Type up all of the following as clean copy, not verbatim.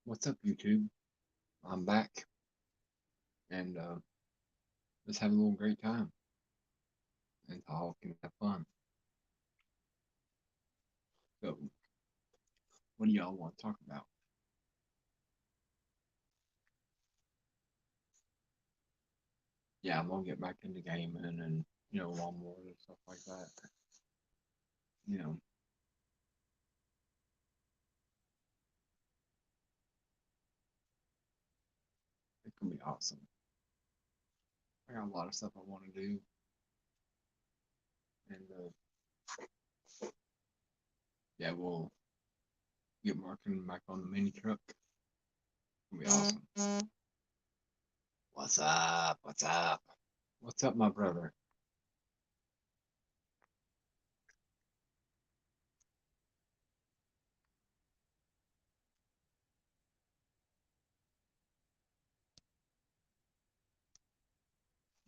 What's up, YouTube? I'm back, and let's have a little great time and talk and have fun. So, what do y'all want to talk about? Yeah, I'm gonna get back into gaming and lawnmowers and stuff like that. You know, it can be awesome. I got a lot of stuff I want to do, and yeah, we'll get working back on the mini truck. It'll be awesome. What's up? What's up? What's up, my brother?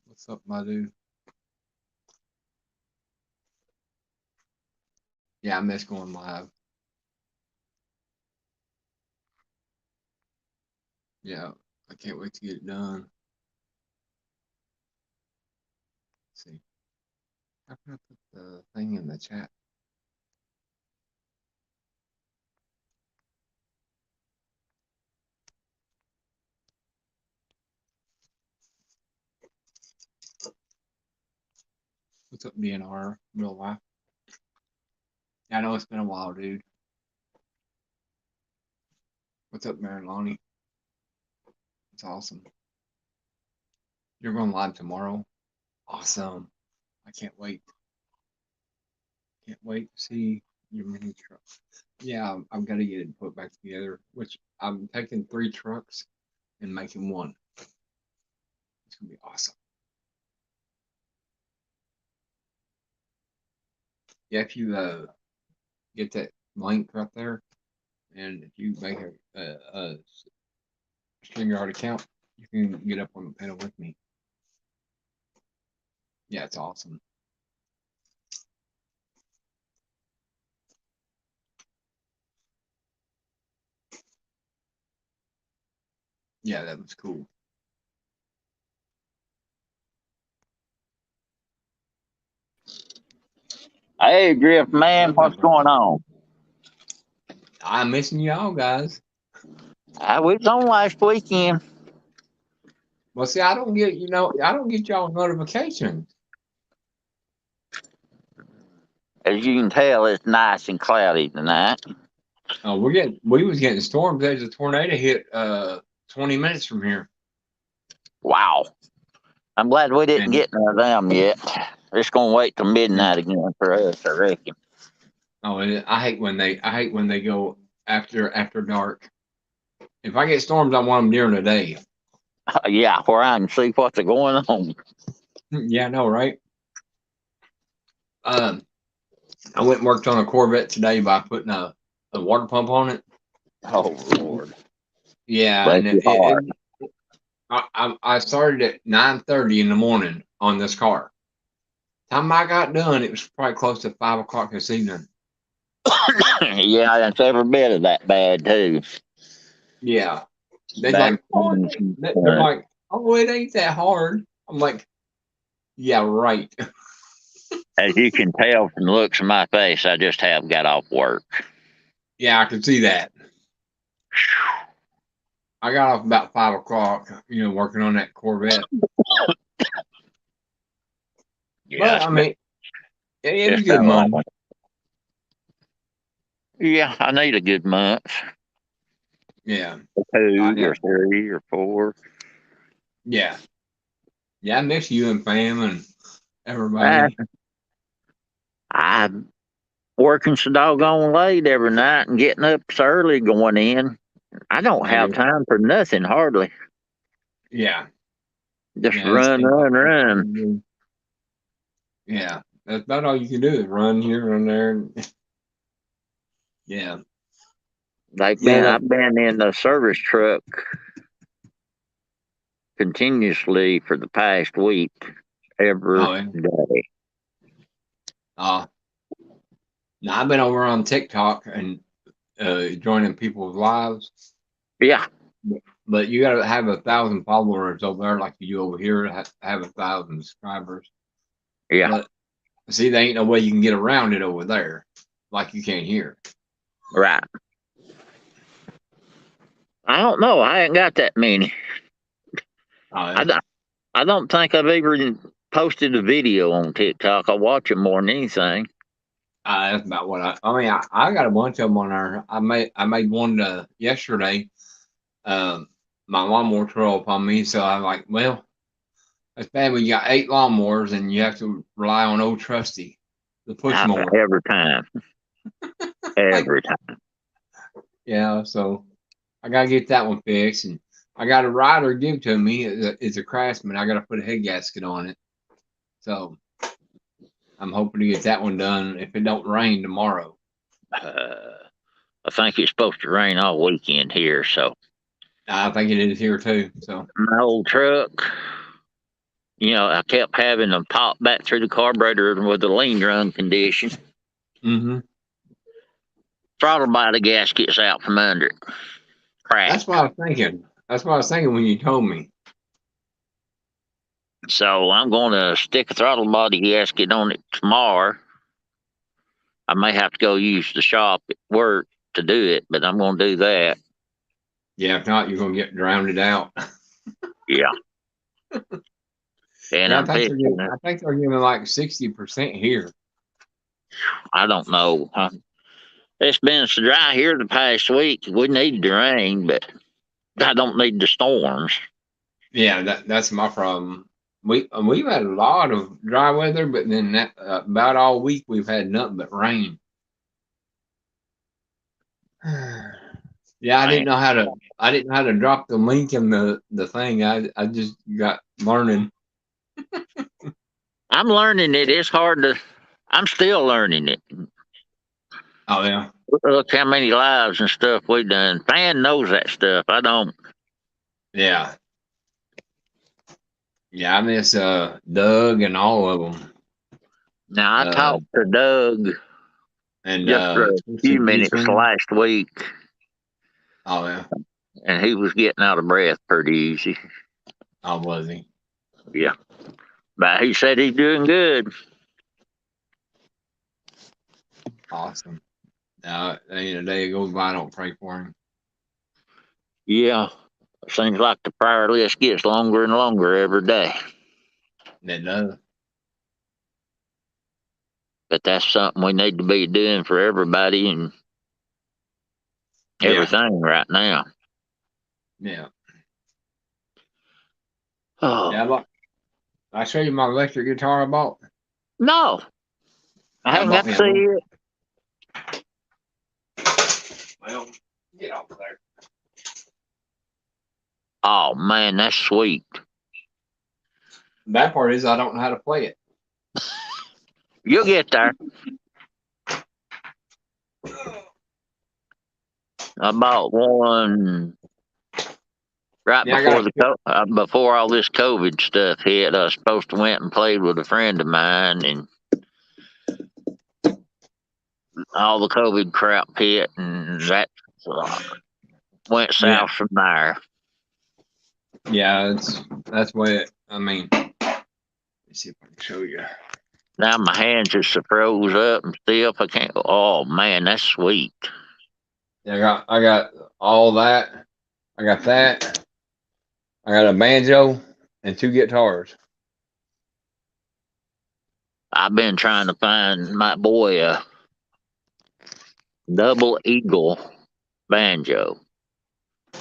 What's up, my dude? Yeah, I miss going live. Yeah, I can't wait to get it done. Let's see. How can I put the thing in the chat? What's up, DNR? Real life? Yeah, I know it's been a while, dude. What's up, Marilani? It's awesome. You're going live tomorrow? Awesome. I can't wait. Can't wait to see your mini truck. Yeah, I've got to get it put back together, which I'm taking 3 trucks and making one. It's going to be awesome. Yeah, if you get that link right there, and if you make a StreamYard account, you can get up on the panel with me. Yeah, it's awesome. Yeah, that was cool. Hey, Griff, man, what's going on? I'm missing y'all guys. We was on last weekend. Well, see, I don't get I don't get y'all notifications. As you can tell, it's nice and cloudy tonight. We was getting storms. There's a tornado hit 20 minutes from here. Wow. I'm glad we didn't And get none of them yet. It's going to wait till midnight again for us, I reckon. and I hate when they go after dark. If I get storms, I want them during the day. Yeah, where I can see what's going on. Yeah, I know, right? Um, I went and worked on a Corvette today by putting a water pump on it. Oh, Lord. Yeah, Bless and your heart. I started at 9:30 in the morning on this car. Time I got done, it was probably close to 5 o'clock this evening. Yeah, it's every bit of that bad, too. Yeah, they Bad. like, oh, they're like, oh, it ain't that hard. I'm like, yeah, right. As you can tell from the looks of my face, I just have got off work. Yeah, I can see that. I got off about 5 o'clock, working on that Corvette. Yeah, But I mean, it was it's good been long. money. Yeah, I need a good month. Yeah, I 2 know. or 3 or 4. Yeah, yeah. I miss you and fam and Uh, everybody. I'm working so doggone late every night and getting up so early going in. I don't I have do. time for nothing hardly. Yeah, Just yeah. It run, seems like run, that's all run. you do. Yeah, that's about all you can do is run here, run there. Yeah, yeah. I've been in the service truck continuously for the past week, every Oh, yeah. day. Uh, now I've been over on TikTok and joining people's lives. Yeah. But you gotta have 1,000 followers over there, like you do over here, to have 1,000 subscribers. Yeah. But see, there ain't no way you can get around it over there, like you can here. Right. I don't know. I ain't got that many. Oh, I don't think I've ever posted a video on TikTok. I watch it more than anything. that's about what I mean. I got a bunch of them on there. I made one yesterday. My lawnmower threw up on me, so I'm like, well, it's bad when you got 8 lawnmowers and you have to rely on old trusty, the push mower. Every time. Like, Every time. yeah, so I gotta get that one fixed, and I got a rider give to me. It's a Craftsman. I gotta put a head gasket on it, so I'm hoping to get that one done if it don't rain tomorrow. I think it's supposed to rain all weekend here, so. I think it is here too. So My old truck, I kept having them pop back through the carburetor with the lean run condition. mm-hmm. Throttle body gasket's out from under it. Cracked. That's what I was thinking. That's what I was thinking when you told me. So I'm going to stick a throttle body gasket on it tomorrow. I may have to go use the shop at work to do it, but I'm going to do that. Yeah, if not, you're gonna get drowned out. Yeah. And Yeah, I think they're giving like 60% here. I don't know. It's been so dry here the past week. We need the rain, but I don't need the storms. Yeah, that's my problem. We've had a lot of dry weather, but then that about all week we've had nothing but rain. Yeah, I didn't know how to drop the link in the thing. I just got learning. I'm learning it. It's hard to. I'm still learning it. Oh yeah. Look how many lives and stuff we done. Fan knows that stuff. I don't. Yeah. Yeah, I miss Doug and all of them. Now I talked to Doug and just for a few minutes last week. Oh yeah. And he was getting out of breath pretty easy. Oh, was he? Yeah. But he said he's doing good. Awesome. Ain't a day goes by I don't pray for him. Yeah. Seems like the prayer list gets longer and longer every day. It does. But that's something we need to be doing for everybody and everything right now. Yeah. Oh. Yeah, I show you my electric guitar I bought. No. I haven't got to see it. Well, get off there. Oh man, that's sweet. Bad part is I don't know how to play it. You'll get there. I bought one right before all this COVID stuff hit. I was supposed to went and played with a friend of mine, and all the COVID crap hit, and that went south from there. Yeah, that's what it. I mean, let's see if I can show you. Now my hands just froze up and stiff. I can't. Oh man, that's sweet. Yeah, I got all that. I got that. I got a banjo and 2 guitars. I've been trying to find my boy a double eagle banjo,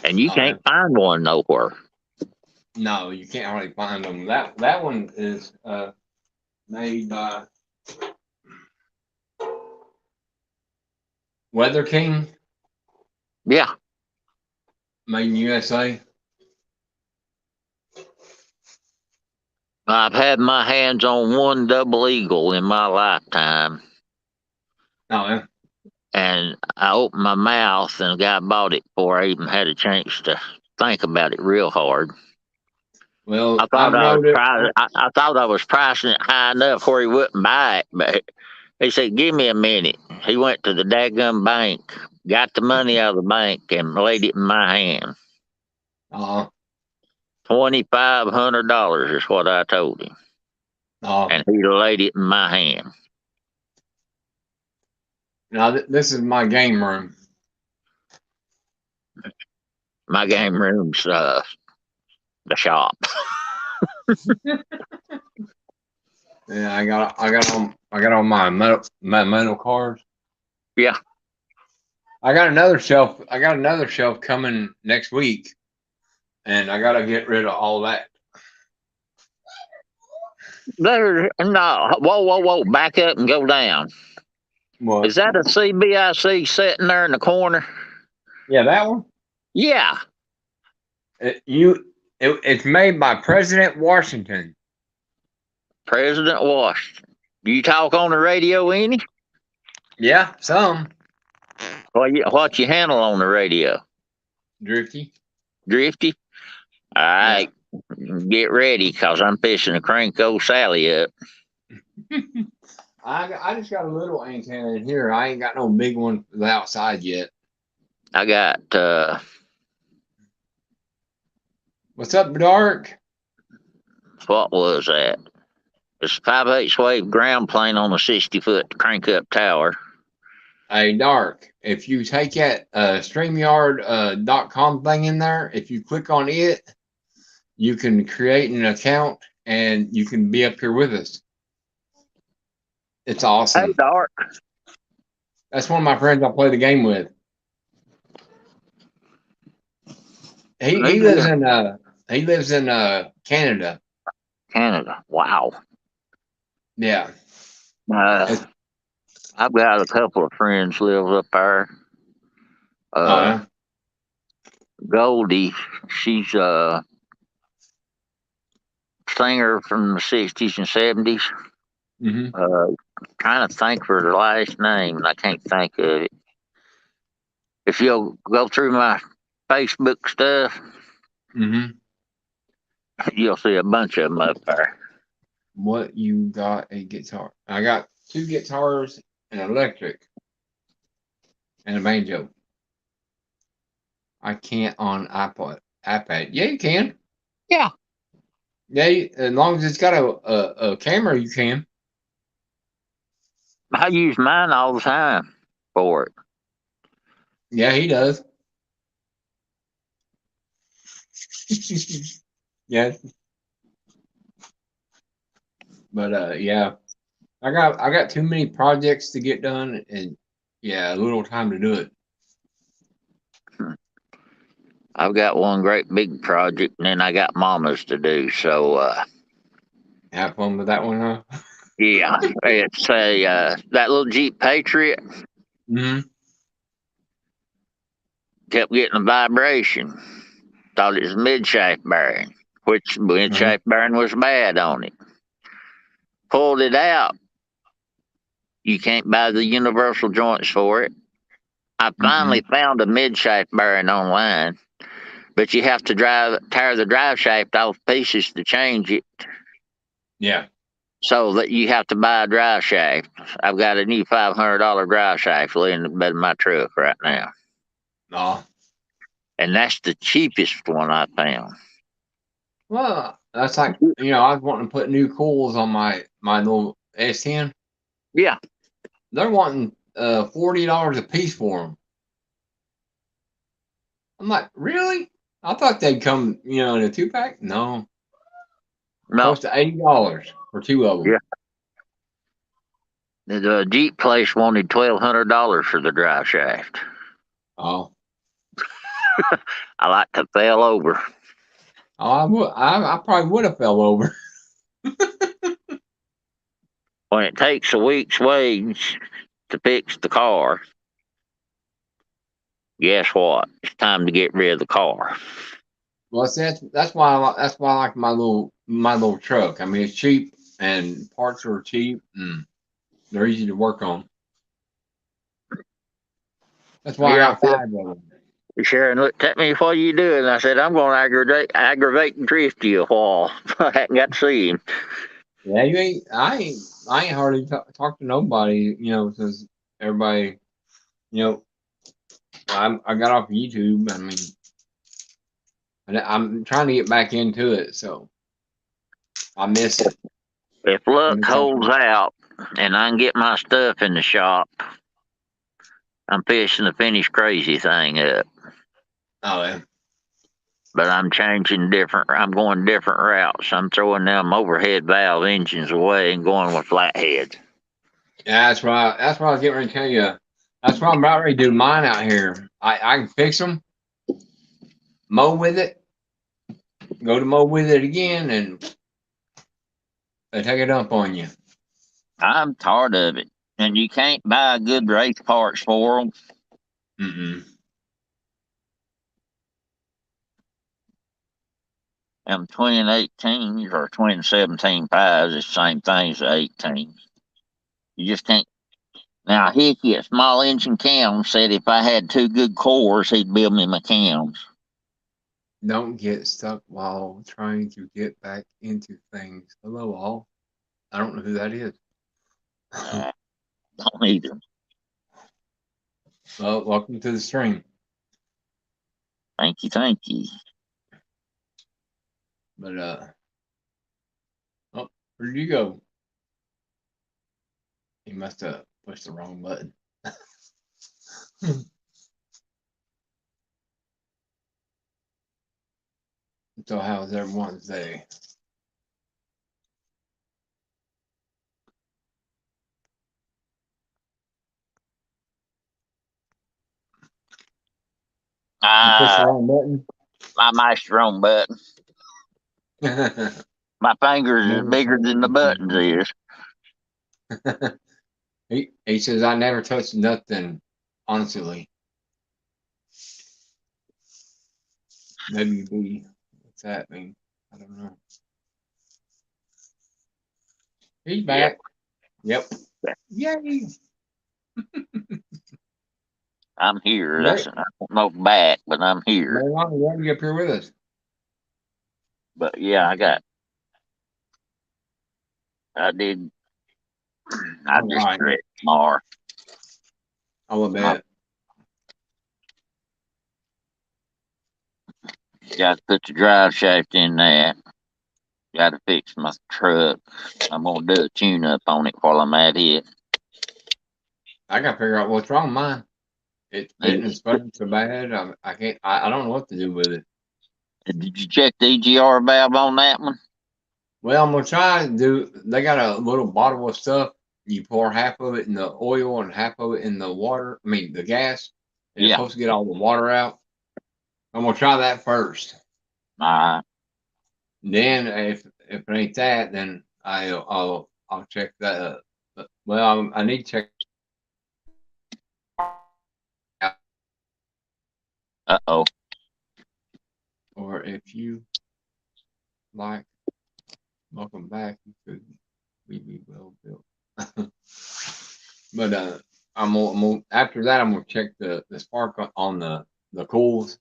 and you can't find one nowhere. No, you can't hardly find them. That one is made by Weather King. Yeah. Made in USA. I've had my hands on one double eagle in my lifetime. Oh, yeah. And I opened my mouth and the guy bought it before I even had a chance to think about it real hard. Well, I thought I was pricing it high enough where he wouldn't buy it, but He said, "Give me a minute." He went to the daggum bank, got the money out of the bank, and laid it in my hand. $2,500 is what I told him, and he laid it in my hand. Now this is my game room. My game room's the shop. Yeah, I got all my metal cards. Yeah. I got another shelf coming next week, and I gotta get rid of all that. There's no. Whoa! Back up and go down. What? Is that a CBIC sitting there in the corner? Yeah, that one. Yeah. It's made by President Washington. President Washington. Do you talk on the radio any? Yeah, some. What you handle on the radio? Drifty. Drifty? All right. Yeah. Get ready, because I'm fishing to crank old Sally up. I just got a little antenna in here. I ain't got no big one for the outside yet. I got what's up, Dark? What was that? It's a 5/8 wave ground plane on a 60-foot crank up tower. Hey, Dark, if you take that StreamYard.com thing in there, if you click on it, you can create an account and you can be up here with us. It's awesome. Hey, Dark. That's one of my friends I play the game with. He lives in Canada. Canada. Wow. Yeah. I've got a couple of friends live up there. Goldie, she's a singer from the 60s and 70s. Mm-hmm. Trying to think for her last name, and I can't think of it. If you'll go through my Facebook stuff, you'll see a bunch of them up there. What, you got a guitar? I got 2 guitars, an electric, and a banjo. I can't on iPad. Yeah, you can. Yeah. Yeah, as long as it's got a camera, you can. I use mine all the time for it. Yeah, he does. Yeah. But yeah, I got too many projects to get done, and yeah, a little time to do it. I've got one great big project, and then I got mamas to do. So have fun with that one, huh? Yeah, it's that little Jeep Patriot. Mm-hmm. Kept getting a vibration. Thought it was mid-shaft bearing, which mid-shaft bearing was bad on it. Pulled it out. You can't buy the universal joints for it. I finally found a mid-shaft bearing online, but you have to tear the drive shaft off pieces to change it. Yeah. So that you have to buy a drive shaft. I've got a new $500 drive shaft laying in the bed of my truck right now. Oh. And that's the cheapest one I found. Well, that's like, I was wanting to put new coils on my little S10. Yeah. They're wanting $40 a piece for them. I'm like, really? I thought they'd come, in a 2-pack. No. Close to $80 for 2 of them. Yeah. The Jeep place wanted $1,200 for the drive shaft. Oh. I like to fell over. Oh, I probably would have fell over. When it takes a week's wage to fix the car, guess what? It's time to get rid of the car. Well, that's why I like my little truck. I mean, it's cheap and parts are cheap and they're easy to work on. That's why I got 5 of them. Sharon looked at me, "What are you doing?" I said, "I'm going to aggravate Drifty a while." I hadn't got to see him. Yeah, I I ain't hardly talk to nobody, since everybody, you know, I got off YouTube. I mean, I'm trying to get back into it, so I miss it. If luck holds out and I can get my stuff in the shop, I'm fixing to finish Crazy Thing up. Oh, yeah. But I'm I'm going different routes. I'm throwing them overhead valve engines away and going with flatheads. Yeah, that's what I was getting ready to tell you. That's what I'm about ready to do mine out here. I can fix them, mow with it, go to mow with it again, and they take a dump on you. I'm tired of it. And you can't buy good race parts for them. Mm-mm. Them 2018s or 2017 pies is the same thing as the 18s. You just can't. Now, Hickey at Small Engine Cams said if I had two good cores, he'd build me my cams. Don't get stuck while trying to get back into things. Hello, all. I don't know who that is. Don't either. Well, welcome to the stream. Thank you, thank you. But oh, where did you go? He must have pushed the wrong button. So how's everyone's day? You pushed the wrong button. I mashed the wrong button. My fingers is bigger than the buttons is. He says I never touched nothing, honestly. WB, what's that mean? I don't know. He's back. Yep. Yay. I'm here. That's I don't know back, but I'm here. Why are you up here with us? But yeah, I did. I just stretched more. I will bet. Got to put the drive shaft in there. Got to fix my truck. I'm gonna do a tune up on it while I'm at it. I gotta figure out what's wrong with mine. It's hitting and sputting so bad. I can't. I don't know what to do with it. Did you check the EGR valve on that one? Well, I'm gonna try to do. They got a little bottle of stuff. You pour half of it in the oil and half of it in the water. I mean the gas. And it's supposed to get all the water out. I'm gonna try that first. Then if it ain't that, then I'll check that. Well, I need to check. Uh-oh. Or if you like, welcome back. You could be well built. But I'm gonna after that I'm gonna check the spark on the coils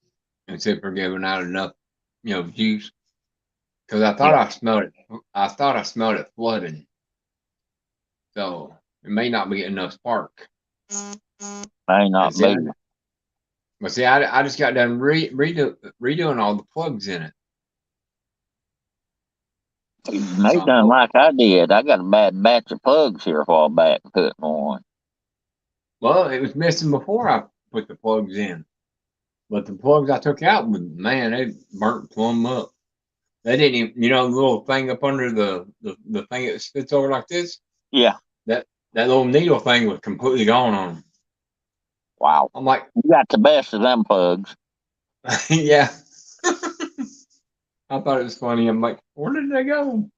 and see if they're giving out enough, juice. Because I thought I smelled it. I thought I smelled it flooding. So it may not be enough spark. May not be. But see, I just got done redoing all the plugs in it. They done like I did. I got a bad batch of plugs here a while back putting on. Well, it was missing before I put the plugs in. But the plugs I took out, man, they burnt plumb up. They didn't even, the little thing up under the thing that spits over like this? Yeah. That little needle thing was completely gone on them. Wow. I'm like, you got the best of them plugs. Yeah. I thought it was funny. I'm like, where did they go?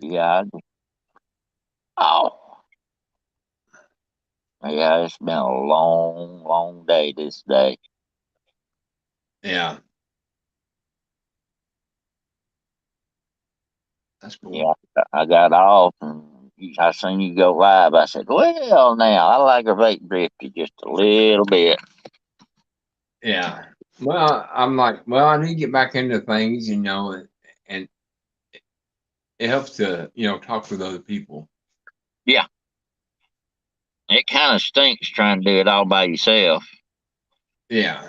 Yeah. Oh. Yeah, it's been a long, long day this day. Yeah. That's cool. Yeah, I got off and I seen you go live. I said, well, now I'll aggravate Drifty just a little bit. Yeah. Well, I'm like, well, I need to get back into things, and it helps to, talk with other people. Yeah. It kind of stinks trying to do it all by yourself. Yeah.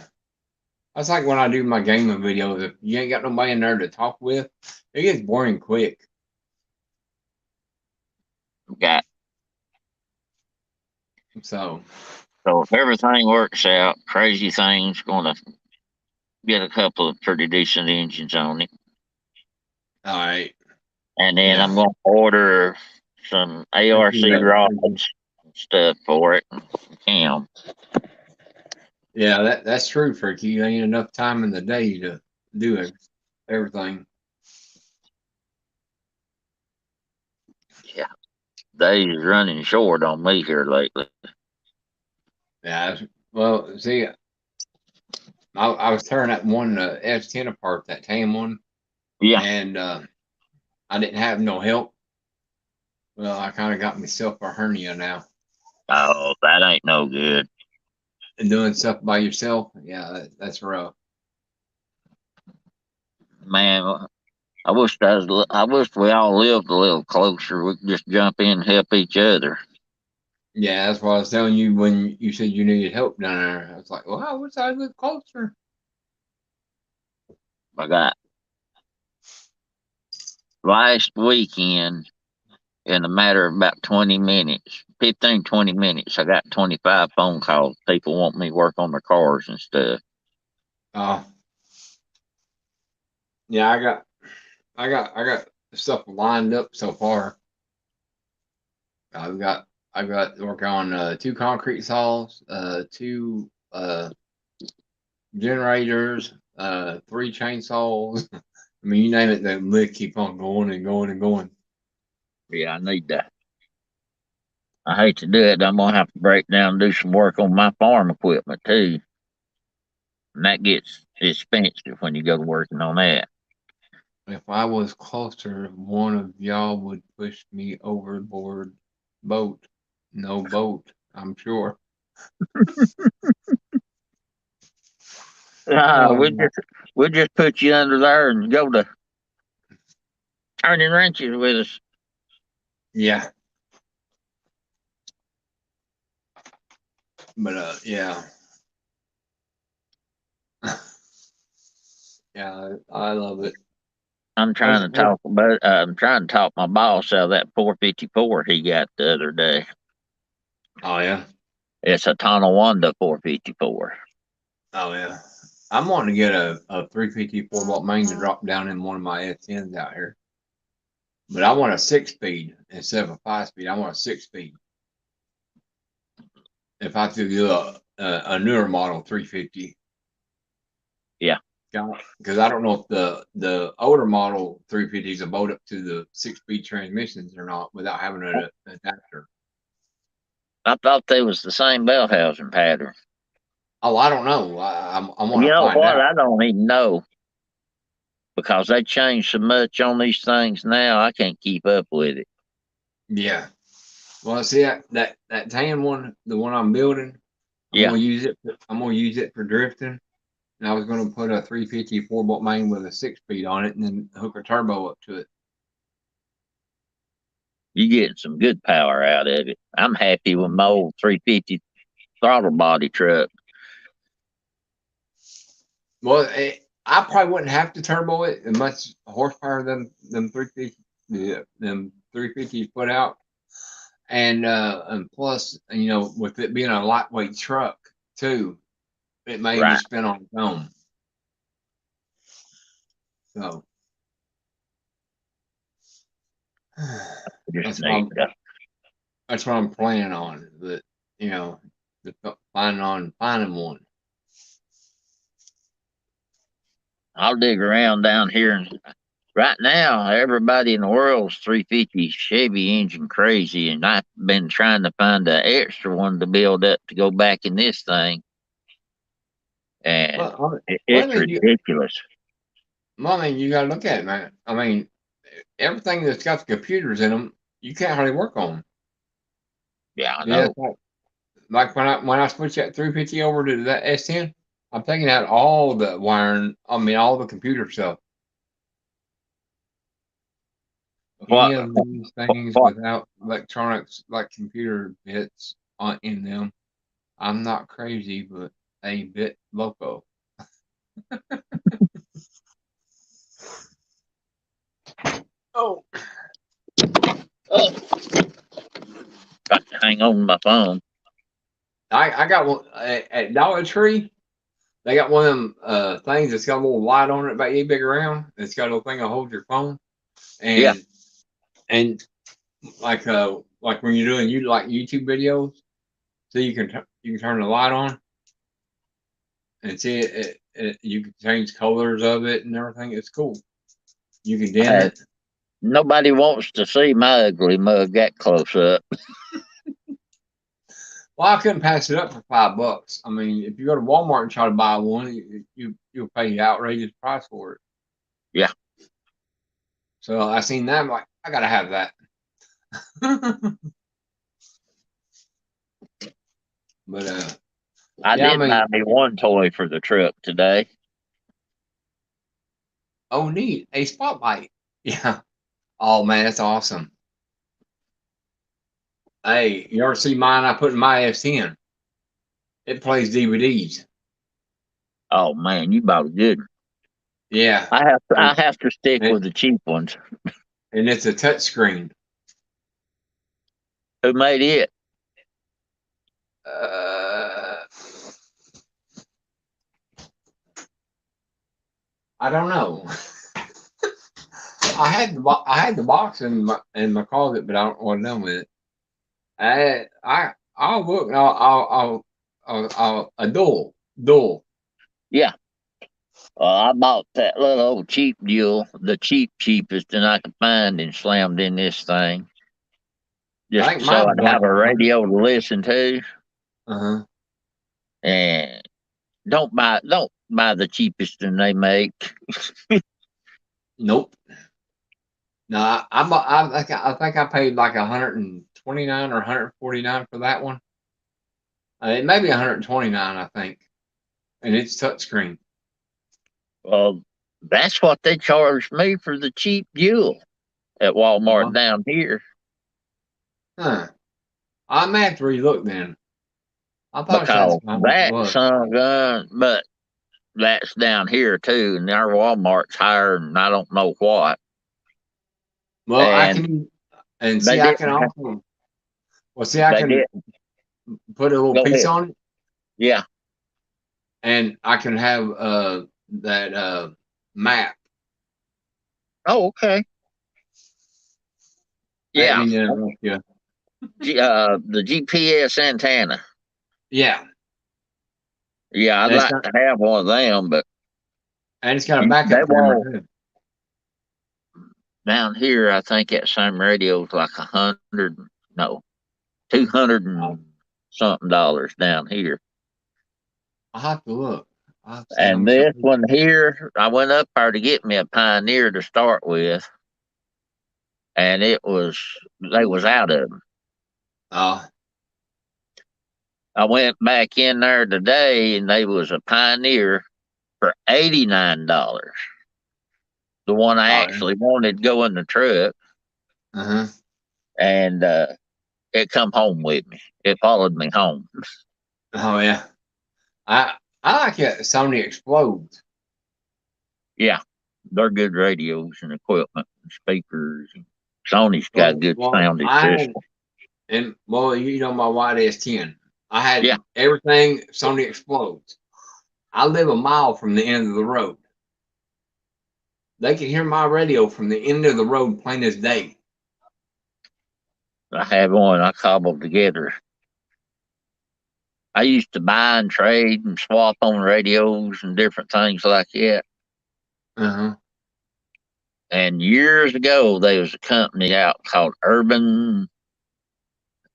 That's like when I do my gaming videos. If you ain't got nobody in there to talk with, it gets boring quick. Got So, So if everything works out, Crazy Thing's gonna get a couple of pretty decent engines on it. all right. And then Yeah. I'm gonna order some ARC Appreciate that. rods and stuff for it. Cam. Yeah, that's true, Freaky. You ain't enough time in the day to do everything. Yeah. Days is running short on me here lately. Yeah. Well, see, I was tearing that one S10 apart, that tan one, Yeah. and I didn't have no help. Well, I kind of got myself a hernia now. Oh, that ain't no good. And doing stuff by yourself, yeah, that's rough. Man, I wish I wish we all lived a little closer. We could just jump in and help each other. Yeah, that's what I was telling you when you said you needed help down there. I was like, well, I wish I lived closer. I got last weekend in a matter of about 20 minutes, 15, 20 minutes, I got 25 phone calls. People want me to work on their cars and stuff. Oh, yeah, I got stuff lined up so far. I've got to work on 2 concrete saws, 2 generators, 3 chainsaws. I mean, you name it, the list keep on going and going and going. Yeah, I need that. I hate to do it. I'm going to have to break down and do some work on my farm equipment too. And that gets expensive when you go to working on that. If I was closer, one of y'all would push me overboard. Boat, no boat, I'm sure. Um, We'll just put you under there and go to turning wrenches with us. yeah, but yeah, yeah, I love it. I'm What's, trying to what, talk about. I'm trying to talk my boss out of that 454 he got the other day. oh yeah, It's a Tonawanda 454. oh yeah. I'm wanting to get a 354 volt main to drop down in one of my S10s out here, but I want a 6 speed instead of a 5 speed. I want a 6 speed. If I could do a newer model 350. Yeah, Because I don't know if the older model 350s will boat up to the 6 speed transmissions or not without having an adapter. I thought they was the same bell housing pattern. Oh, I don't know. I want You to know find what? out. I don't even know because they changed so much on these things now. I can't keep up with it. Yeah. Well, see that tan one, the one I'm building, I'm Yeah, gonna use it. I'm gonna use it for drifting. And I was gonna put a 354 volt main with a 6 speed on it, and then hook a turbo up to it. you getting some good power out of it. I'm happy with my old 350 throttle body truck. Well, I probably wouldn't have to turbo it as much horsepower them 350 them 350s put out. And plus, with it being a lightweight truck too, it may Right. just spin on its own. So Just that's what need I'm to. that's what I'm planning on. But you know, planning on finding one. I'll dig around down here. And right now, everybody in the world's 350 Chevy engine crazy, and I've been trying to find an extra one to build up to go back in this thing, and Well, well, I it's mean, ridiculous. you got to look at it, man. I mean, everything that's got the computers in them, you can't hardly work on. Yeah, I Yeah, know. it's like when I switch that 350 over to that S10, I'm taking out all the wiring. I mean, all the computer stuff. any What? of these things What? without electronics like computer bits on in them, I'm not crazy, but a bit loco. Oh, Oh, got to hang on my phone. I got one at Dollar Tree. They got one of them things that's got a little light on it about yay big around. It's got a little thing to hold your phone, Yeah. and like when you're doing you like YouTube videos, so you can turn the light on and see it. You can change colors of it and everything. It's cool. You can dim Hey, it. nobody wants to see my ugly mug that close up. Well, I couldn't pass it up for $5. I mean, if you go to Walmart and try to buy one, you'll pay the outrageous price for it. Yeah. So I seen that. I'm like, I gotta have that. But I yeah, I did mean, buy me one toy for the truck today. oh neat, a spotlight. Yeah. Oh man, that's awesome. Hey, you ever see mine? I put in my S10. It plays DVDs. Oh man, you bought a good one. Yeah, I and have to stick and, with the cheap ones. and it's a touch screen. Who made it? Uh, I don't know. I had the box in my closet, but I don't know what I've done with it. I'll look. I'll a dual. Yeah. I bought that little old cheap deal, the cheapest that I could find, and slammed in this thing I just think so mine's I'd like have a 100. radio to listen to. Uh-huh. And don't buy the cheapest thing they make. Nope. No, I think I paid like 129 or 149 for that one. It may be 129, I think, and it's touchscreen. Well, that's what they charged me for the cheap deal at Uh-huh. Walmart down here. Huh. I may have to relook then. I thought I said Because how much it that was. son of a gun, but that's down here too, and our Walmart's higher than I don't know what. Well, I And can and they see. I can didn't. also well see. I They can didn't. put a little Go piece ahead. on it, Yeah. and I can have that map. Oh, okay. I Yeah. mean, yeah, The GPS antenna. yeah, Yeah, I'd and it's like got to have one of them, but a they backup camera won't. too. Down here, I think that same radio is like 100, no, 200 I'll, and something dollars down here. I'll have to look. I'll have to see how And much I this paid. one here, I went up there to get me a Pioneer to start with, and they was out of them. Oh, I went back in there today, and they was a Pioneer for $89. The one I oh, yeah. actually wanted to go in the truck, Uh-huh. and it come home with me. It followed me home. Oh yeah. I like it. Sony explodes. Yeah, they're good radios and equipment and speakers. Sony's got Well, good sounding I had system. and well, you know my white S10. I Yeah, had everything Sony explodes. I live a mile from the end of the road. They can hear my radio from the end of the road plain as day. I have one I cobbled together. I used to buy and trade and swap on radios and different things like that. Uh-huh. And years ago, there was a company out called Urban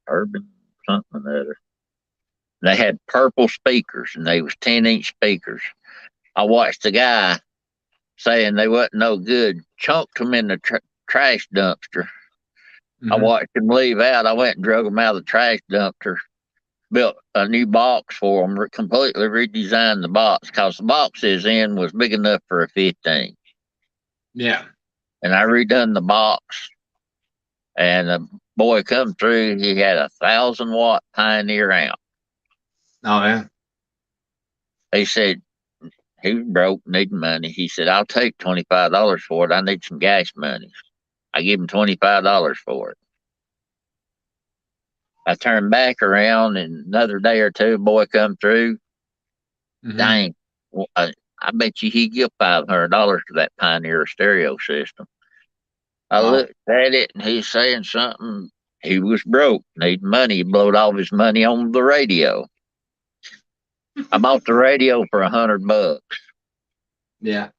something or other. They had purple speakers, and they was 10-inch speakers. I watched a guy saying they wasn't no good, chunked them in the trash dumpster. I Mm-hmm. watched him leave out. I went and drug them out of the trash dumpster, built a new box for them, completely redesigned the box because the box is in was big enough for a 15. Yeah. And I redone the box, And the boy come through, he had a 1,000-watt Pioneer amp. Oh yeah. He said he was broke, needing money. He said, I'll take $25 for it. I need some gas money. I give him $25 for it. I turned back around, and another day or two, boy come through. Mm-hmm. Dang, well, I bet you he give $500 for that Pioneer stereo system. I Wow. looked at it, and he's saying something. He was broke, needing money. He blowed all his money on the radio. I bought the radio for $100. Yeah.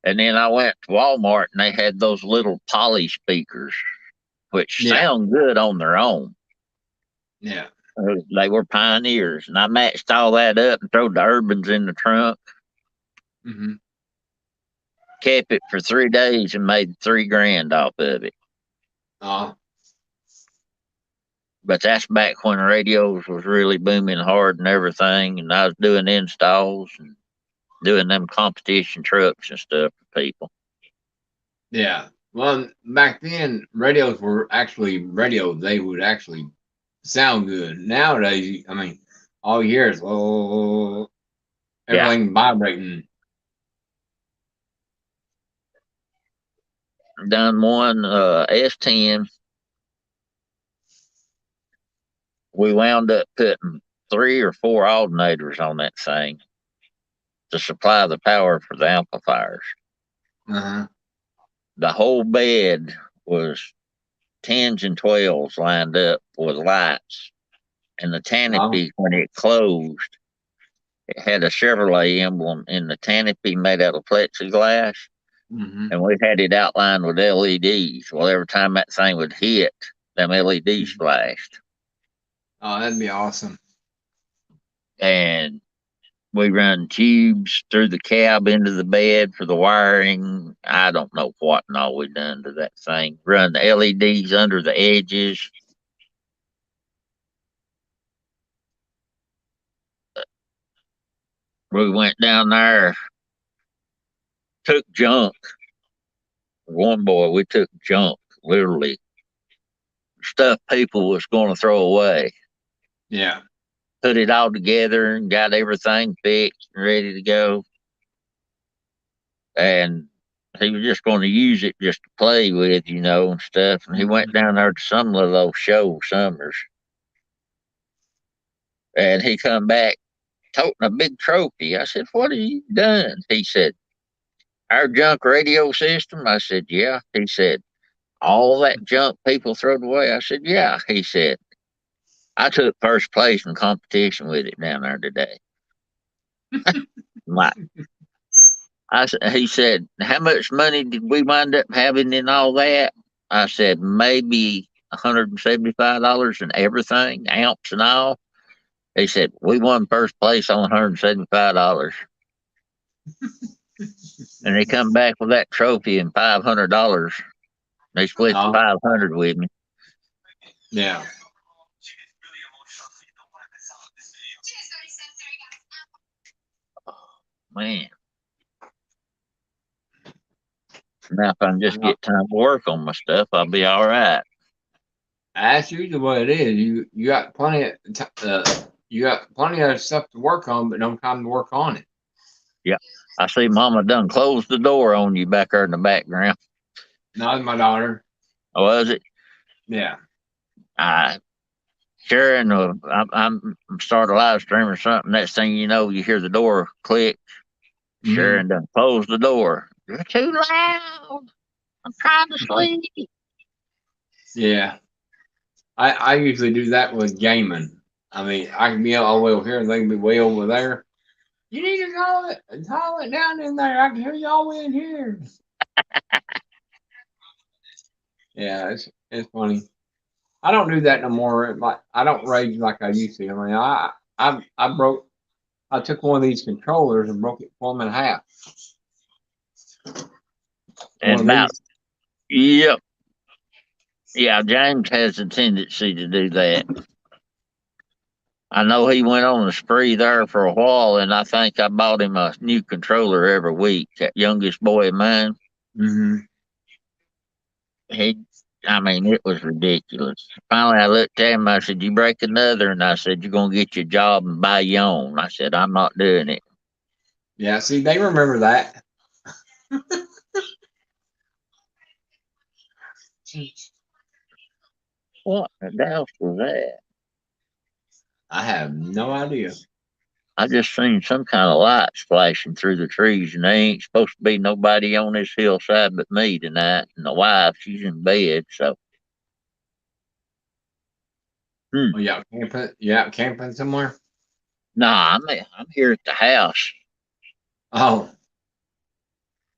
And then I went to Walmart, and they had those little poly speakers, which Yeah. sound good on their own. Yeah. They were Pioneers, and I matched all that up and threw the Urbans in the trunk. Mm-hmm. Kept it for 3 days and made $3 grand off of it. But that's back when radios was really booming hard and everything, and I was doing installs and doing them competition trucks and stuff for people. Yeah. Well, back then, radios were actually radios. They would actually sound good. Nowadays, I mean, all you hear is oh, everything vibrating. Done one S10. We wound up putting 3 or 4 alternators on that thing to supply the power for the amplifiers. Uh-huh. The whole bed was 10s and 12s lined up with lights. And the canopy, when it closed, it had a Chevrolet emblem in the canopy made out of plexiglass. Mm-hmm. And we had it outlined with LEDs. Well, every time that thing would hit, them LEDs flashed. Oh, that'd be awesome. And we run tubes through the cab into the bed for the wiring. I don't know what and all we done to that thing. Run the LEDs under the edges. We went down there, took junk. One boy, we took junk, literally. Stuff people was going to throw away. Yeah. Put it all together and got everything fixed and ready to go. And he was just going to use it just to play with, and stuff. And he went down there to some of those show summers. And he come back toting a big trophy. I said, what have you done? He said, our junk radio system. I said, yeah. He said, all that junk people throw away. I said, yeah. He said, I took first place in competition with it down there today. Like, he said, how much money did we wind up having in all that? I said, maybe $175 and everything, amps and all. He said, we won first place on $175. And they come back with that trophy and $500. They split the 500 with me. Yeah. Man. Now, if I can just get time to work on my stuff, I'll be all right. That's usually what it is. You got plenty of stuff to work on, but no time to work on it. Yeah. I see Mama done closed the door on you back there in the background. No, it's my daughter. Oh, was it? Yeah. Sharon, I'm start a live stream or something. Next thing you know, you hear the door click. Mm-hmm. Sharon done closed the door. You're too loud. I'm trying to sleep. Yeah. I usually do that with gaming. I mean, I can be all the way over here and they can be way over there. You need to call it down in there. I can hear you all the way in here. Yeah, it's funny. I don't do that no more. I don't rage like I used to. I mean, I took one of these controllers and broke it for them in half. And about, yep. Yeah, James has a tendency to do that. I know he went on a spree there for a while, and I think I bought him a new controller every week. That youngest boy of mine. Mm-hmm. I mean, it was ridiculous. Finally, I looked at him. I said, "You break another," and I said, "You're gonna get your job and buy your own." I said, "I'm not doing it." Yeah, see, they remember that. What the hell was that? I have no idea. I just seen some kind of lights flashing through the trees, and there ain't supposed to be nobody on this hillside but me tonight. And the wife, she's in bed, so. Oh, yeah, camping. Yeah, camping somewhere. Nah, I'm here at the house, Oh,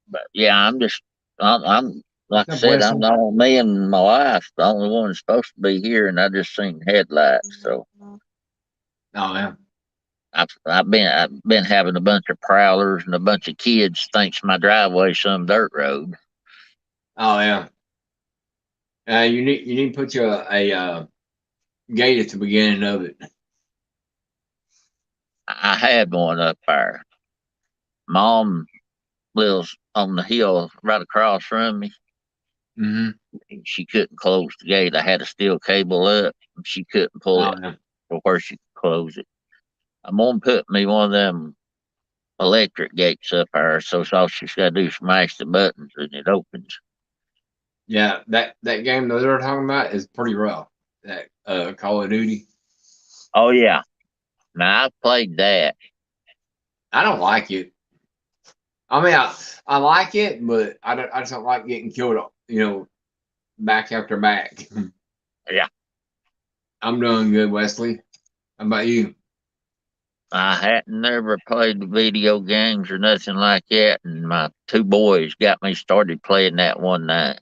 but yeah, I'm like I no said, I'm bueno. the only me and my wife, the only one supposed to be here, and I just seen headlights, so. Oh, yeah. I've been having a bunch of prowlers and a bunch of kids thinks my driveway's some dirt road. Oh, yeah. You need to put a gate at the beginning of it. I had one up there. Mom lives on the hill right across from me. Mm-hmm. And she couldn't close the gate. I had a steel cable up. And she couldn't pull Oh, it yeah. to where she could close it. I'm gonna put me one of them electric gates up there, so all she's got to do is smash the buttons and it opens. Yeah, that game that they're talking about is pretty rough. That Call of Duty. Oh yeah, now I've played that. I don't like it. I mean, I like it, but I just don't like getting killed. Back after back. Yeah, I'm doing good, Wesley. How about you? I hadn't never played the video games or nothing like that, and my two boys got me started playing that one night.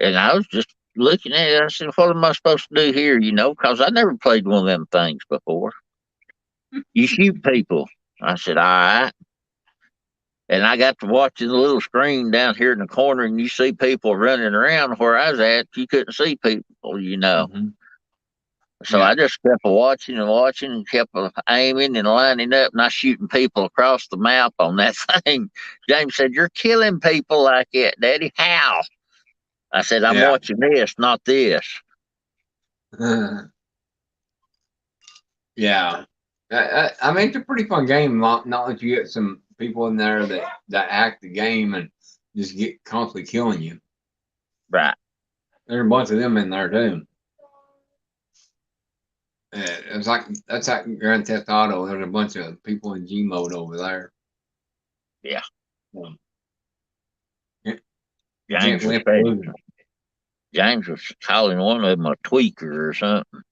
And I was just looking at it. I said, "What am I supposed to do here?" Because I never played one of them things before. You shoot people. I said, "All right." And I got to watching the little screen down here in the corner, and you see people running around where I was at. You couldn't see people. Hmm. So Yeah. I just kept watching and watching and kept aiming and lining up, and I shooting people across the map on that thing. James said, "You're killing people like that, Daddy. How?" I said, "I'm Yeah. watching this, not this." Yeah. I mean, it's a pretty fun game. Not that you get some people in there that hack the game and just get constantly killing you. Right. There's a bunch of them in there too. It's like that's like Grand Theft Auto. There's a bunch of people in G mode over there. Yeah. Um, you can't James was win for saying, losing. James was calling one of them a tweaker or something.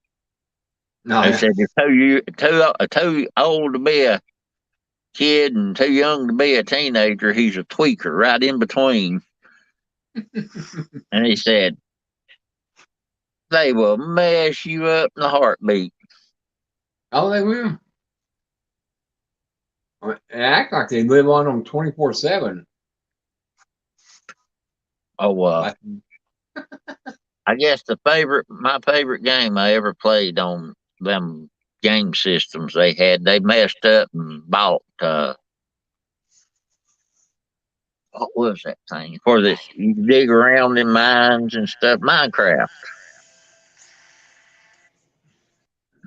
No, He yeah. said, "You're too old to be a kid and too young to be a teenager. He's a tweaker right in between." And he said, "They will mess you up in a heartbeat." Oh, they will. They act like they live on them 24/7. Oh, Like, I guess my favorite game I ever played on them game systems they messed up and bought, what was that thing? For this, you dig around in mines and stuff, Minecraft.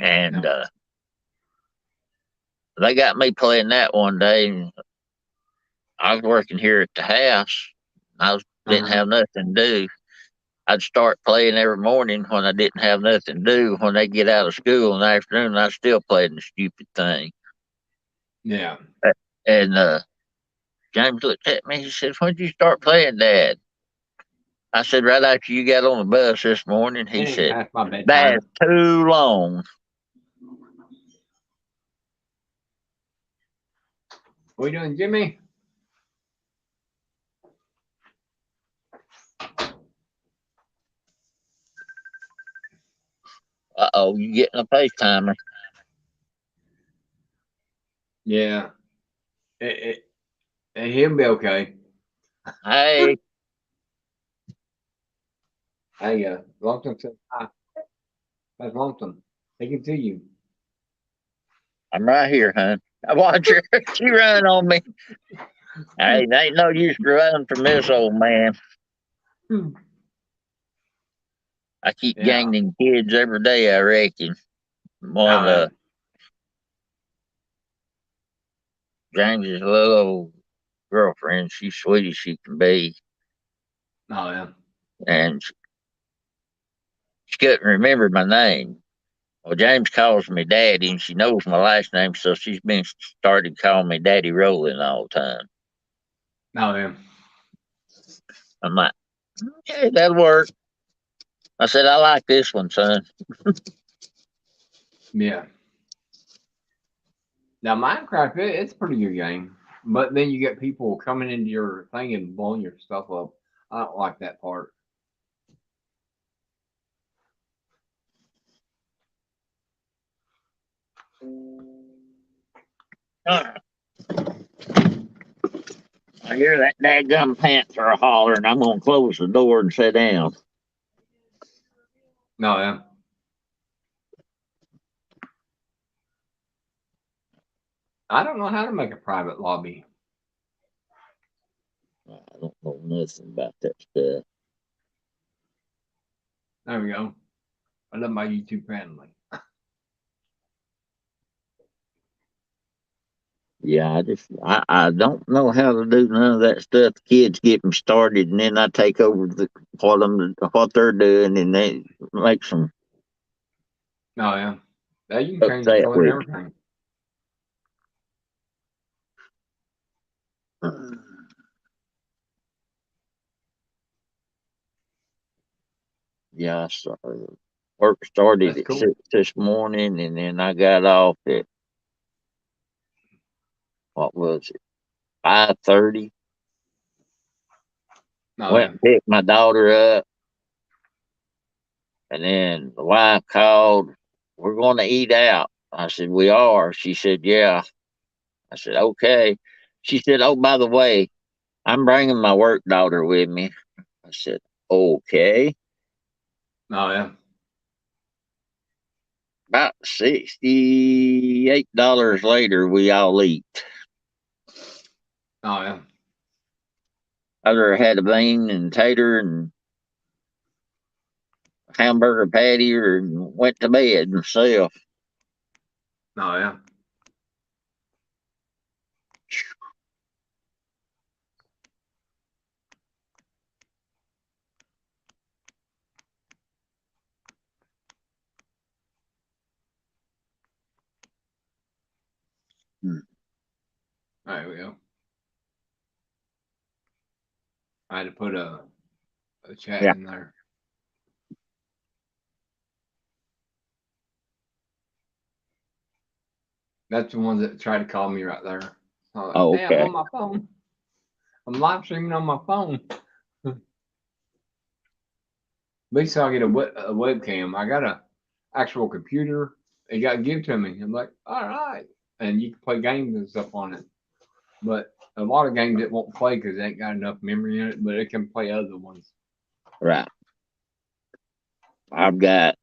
And, no. they got me playing that one day, and I was working here at the house. Didn't Uh-huh. have nothing to do. I'd start playing every morning when I didn't have nothing to do. When they get out of school in the afternoon, I still playing the stupid thing. Yeah. And James looked at me. He said, "When did you start playing, Dad?" I said, "Right after you got on the bus this morning." It He ain't said, past my "That's bedtime. too long." What you doing, Jimmy? Uh-oh, you getting a FaceTimer. Yeah. He'll be okay. Hey, Hey, Longton said hi. That's Longton. Take it to you. I'm right here, hon. I watch her. She run on me. Hey, there ain't no use running from this old man. I keep Yeah. gaining kids every day, I reckon. One No, of man. James's little girlfriend, she's sweet as she can be. No, man. And she couldn't remember my name. Well, James calls me Daddy, and she knows my last name, so she's been started calling me Daddy Rolling all the time. No, man. I'm like, okay, that'll work. I said, I like this one, son. Yeah. Now Minecraft, it's a pretty good game, but then you get people coming into your thing and blowing your stuff up. I don't like that part. I hear that dadgum panther a holler, and I'm gonna close the door and sit down. No, yeah. I don't know how to make a private lobby. I don't know nothing about that stuff. There we go. I love my YouTube family. Yeah, I don't know how to do none of that stuff. The kids get me started, and then I take over what they're doing, and they makes them No, yeah. Now you can change the upset color with and everything. me. Yeah, so work started That's at cool. 6 this morning, and then I got off at what was it, 5:30. No, Went yeah. and picked my daughter up, and then the wife called. We're going to eat out. I said, we are. She said, yeah. I said, okay. She said, oh, by the way, I'm bringing my work daughter with me. I said, okay. No, yeah. About $68 later, we all eat. No, yeah. Other had a bean and tater and hamburger patty or went to bed myself. No, yeah. Hmm. There we go. I had to put a chat Yeah. in there. That's the ones that tried to call me right there. I was like, Oh, hey, I'm okay. on my phone. I'm live streaming on my phone. At least I'll get a webcam. I got a actual computer. It got given to me. I'm like, all right. And you can play games and stuff on it. But a lot of games it won't play because it ain't got enough memory in it, but it can play other ones. Right. I've got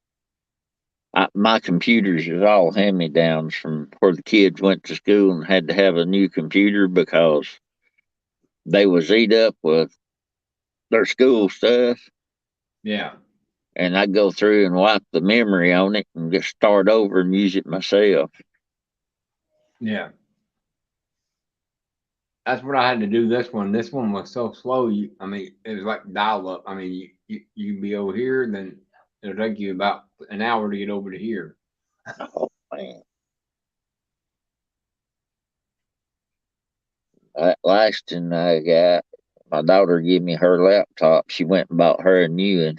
my computers is all hand me downs from where the kids went to school and had to have a new computer because they was eat up with their school stuff. Yeah. And I go through and wipe the memory on it and just start over and use it myself. Yeah. That's what I had to do this one. This one was so slow. I mean, it was like dial up. I mean, you be over here, then it'll take you about an hour to get over to here. Oh man. That last thing I got, my daughter gave me her laptop. She went and bought her a new one.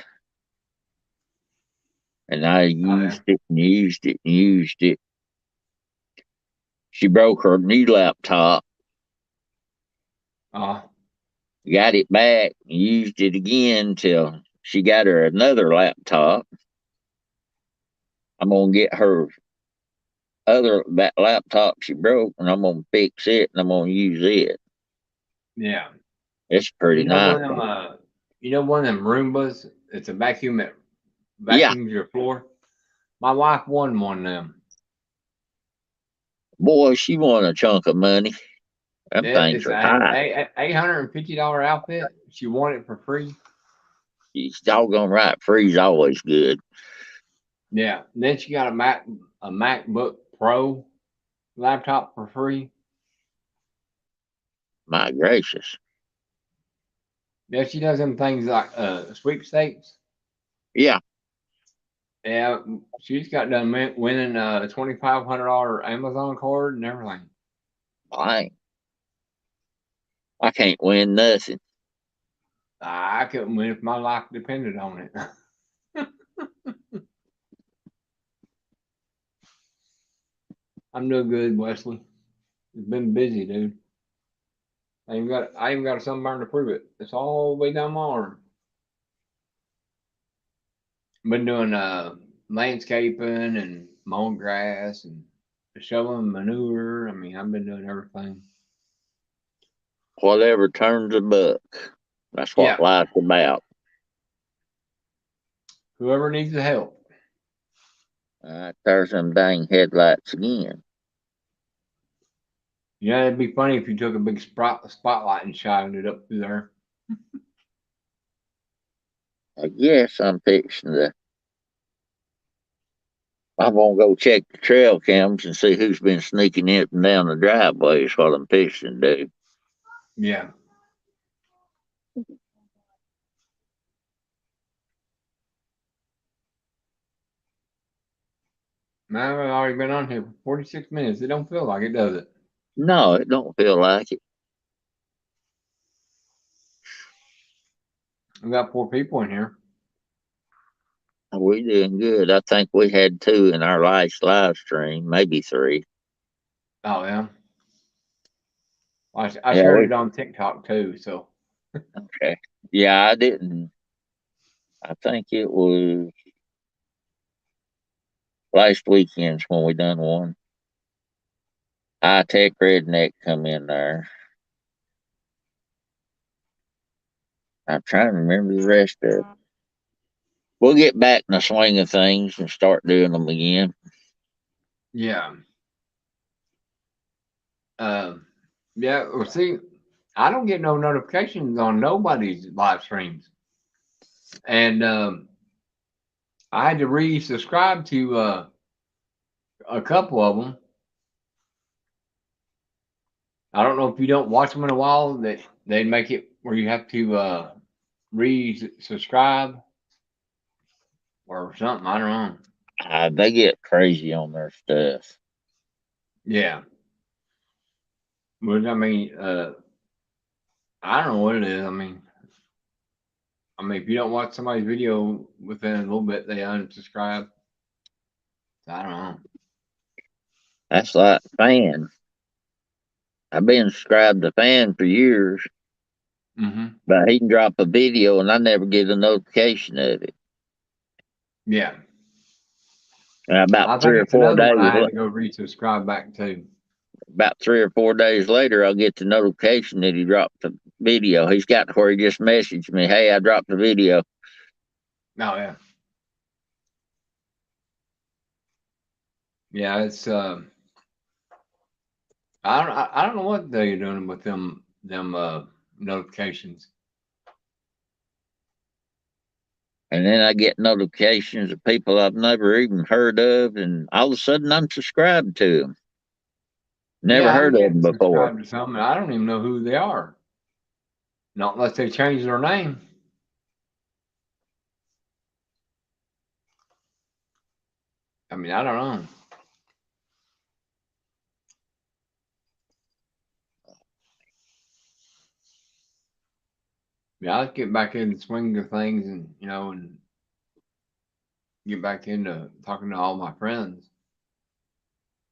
And I Oh yeah. used it and used it and used it. She broke her new laptop, Uh, got it back, and used it again till she got her another laptop. I'm gonna get her that laptop she broke, and I'm gonna fix it, and I'm gonna use it. yeah. It's pretty You know nice. one of them. You know one of them Roombas. It's a vacuum that Yeah, vacuums your floor. My wife won one of them. boy, she won a chunk of money. Them things It's are a high. $850 outfit. She won it for free. She's doggone right. Free's always good. Yeah. Then she got a MacBook Pro laptop for free. My gracious. Yeah, she does them things like sweepstakes. Yeah. Yeah, she's got done winning a $2,500 Amazon card and everything. I can't win nothing. I couldn't win if my life depended on it. I'm doing good, Wesley. It's been busy, dude. I even got a sunburn to prove it. It's all the way down my arm. Been doing landscaping and mowing grass and shoveling manure. I mean, I've been doing everything. Whatever turns a buck. That's what Yeah. life's about. Whoever needs the help. There's them dang headlights again. Yeah, it'd be funny if you took a big spotlight and shined it up through there. I guess I'm fixing to. I'm gonna go check the trail cams and see who's been sneaking in and down the driveway. Is what I'm fixing to do. Yeah. Man, I've already been on here for 46 minutes. It don't feel like it, does it? No, it don't feel like it. We got 4 people in here. We doing good. I think we had 2 in our last live stream, maybe 3. Oh, yeah. I Yeah, shared we it on TikTok too, so. okay. Yeah, I didn't. I think it was last weekend's when we done one. High Tech Redneck come in there. I'm trying to remember the rest of it. We'll get back in the swing of things and start doing them again. Yeah. Yeah, well, see, I don't get no notifications on nobody's live streams. And I had to resubscribe to a couple of them. I don't know if you don't watch them in a while, that they make it where you have to resubscribe or something. I don't know. They get crazy on their stuff. Yeah. But I mean, I don't know what it is. I mean, if you don't watch somebody's video within a little bit, they unsubscribe. I don't know. That's like Fan. I've been subscribed to Fan for years, Mm-hmm. but he can drop a video and I never get a notification of it. Yeah. And about I think three or it's four another one days, I had to go resubscribe back to. about 3 or 4 days later, I'll get the notification that he dropped the video. He's got to where he just messaged me, "Hey, I dropped the video." Oh yeah. Yeah, it's I don't know what they're doing with them notifications. And then I get notifications of people I've never even heard of, and all of a sudden I'm subscribed to them. Never Yeah, I'm heard of getting them before. subscribed to some, and I don't even know who they are. Not unless they change their name. I mean, I don't know. Yeah, let's get back in the swing of things, and and get back into talking to all my friends.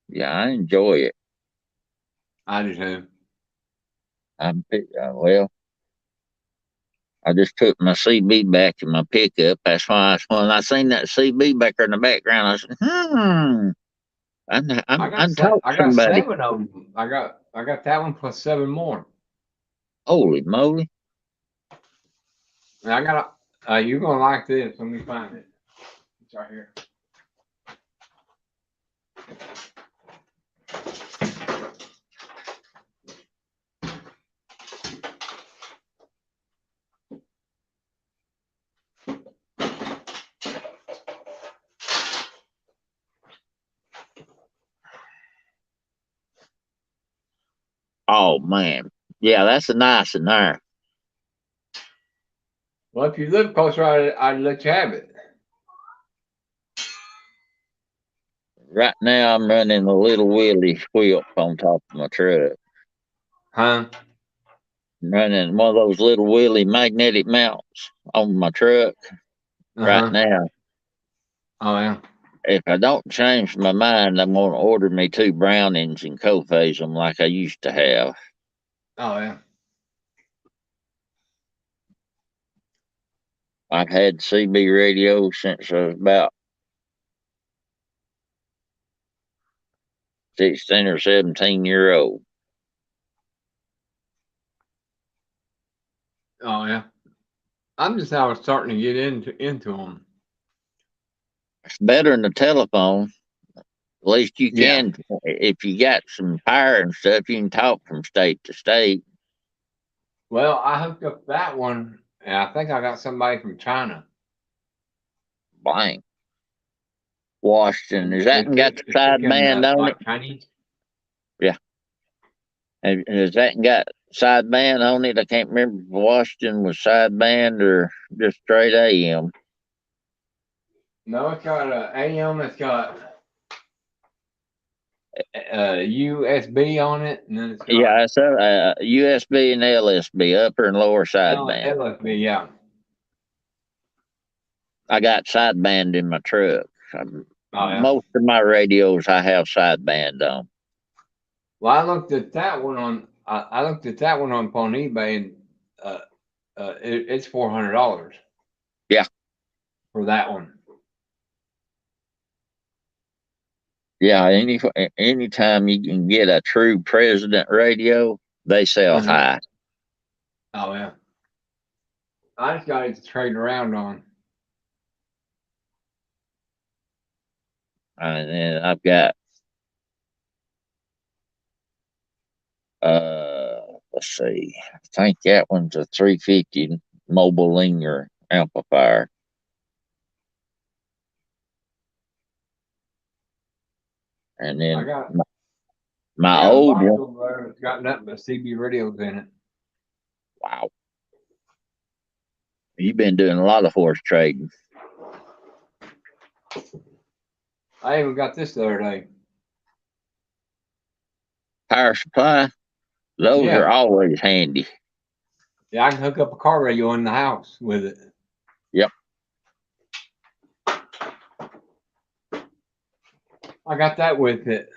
Yeah, I enjoy it. I do too. Well, I just took my CB back in my pickup. That's why when I seen that CB back there in the background, I said, I'm talking I to got somebody. 7 of them. I got that one plus 7 more. Holy moly. And I got you're gonna like this. Let me find it. It's right here. Oh man, yeah, that's a nice in there. Well, if you live closer, I'd let you have it. Right now, I'm running a little Willie whip on top of my truck. Huh? I'm running one of those little Willie magnetic mounts on my truck right Uh-huh. now. Oh, yeah. If I don't change my mind, I'm going to order me 2 Brownings and co-phase them like I used to have. Oh, yeah. I've had CB radio since I was about 16 or 17 year old. Oh, yeah. I'm just now starting to get into them. It's better than the telephone. At least you Yeah. can, if you got some power and stuff, you can talk from state to state. Well, I hooked up that one, and I think I got somebody from China. Blank. Washington. Is that one got the They took in sideband on it? like Chinese. Yeah. Has that got sideband on it? I can't remember if Washington was sideband or just straight AM. No, it's got a AM. It's got USB on it, and then it's got Yeah, it's a USB and LSB, upper and lower sideband. LSB. Yeah. I got sideband in my truck. Oh, yeah. Most of my radios I have sideband on. Well, I looked at that one on. I looked at that one on eBay, and it's $400. Yeah. For that one. Yeah, anytime you can get a true president radio, they sell Uh-huh. high. Oh, yeah. I just got it to trade around on. And then I've got let's see, I think that one's a 350 mobile linear amplifier. And I then got my a old box one, over there that's got nothing but CB radios in it. wow, you've been doing a lot of horse trading. I even got this the other day. Power supply, those Yeah. are always handy. Yeah, I can hook up a car radio in the house with it. Yep. I got that with it.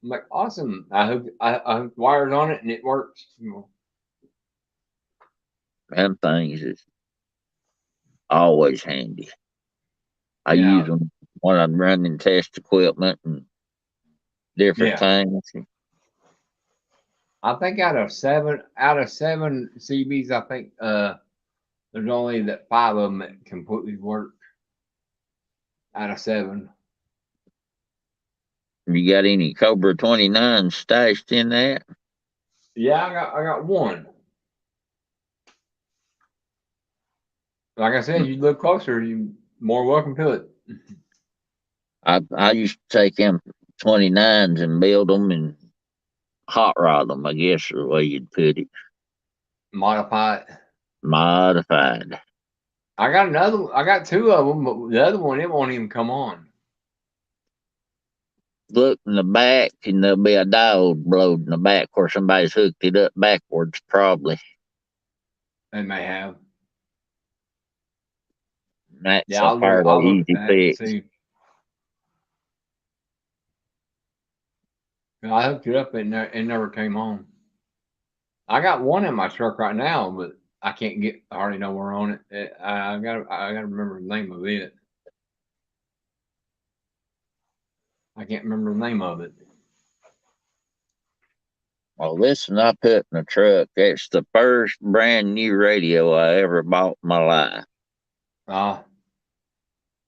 I'm like, awesome. I hooked wires on it and it works. Them things is always handy. I Yeah. use them when I'm running test equipment and different Yeah. things. I think out of seven CBs, I think there's only that 5 of them that completely work. Out of 7. You got any Cobra 29 stashed in that? Yeah, I got one. Like I said, you look closer, you more welcome to it. I used to take them 29s and build them and hot rod them, I guess is the way you'd put it. Modify it. Modified. I got another. I got 2 of them, but the other one it won't even come on. Look in the back, and there'll be a diode blowed in the back where somebody's hooked it up backwards, probably. They may have. That's Yeah, a fairly I'll look easy at that and fix. see. I hooked it up and it never came on. I got one in my truck right now, but I can't get hardly nowhere on it. I gotta remember the name of it. I can't remember the name of it. Well, this one I put in the truck. It's the first brand new radio I ever bought in my life.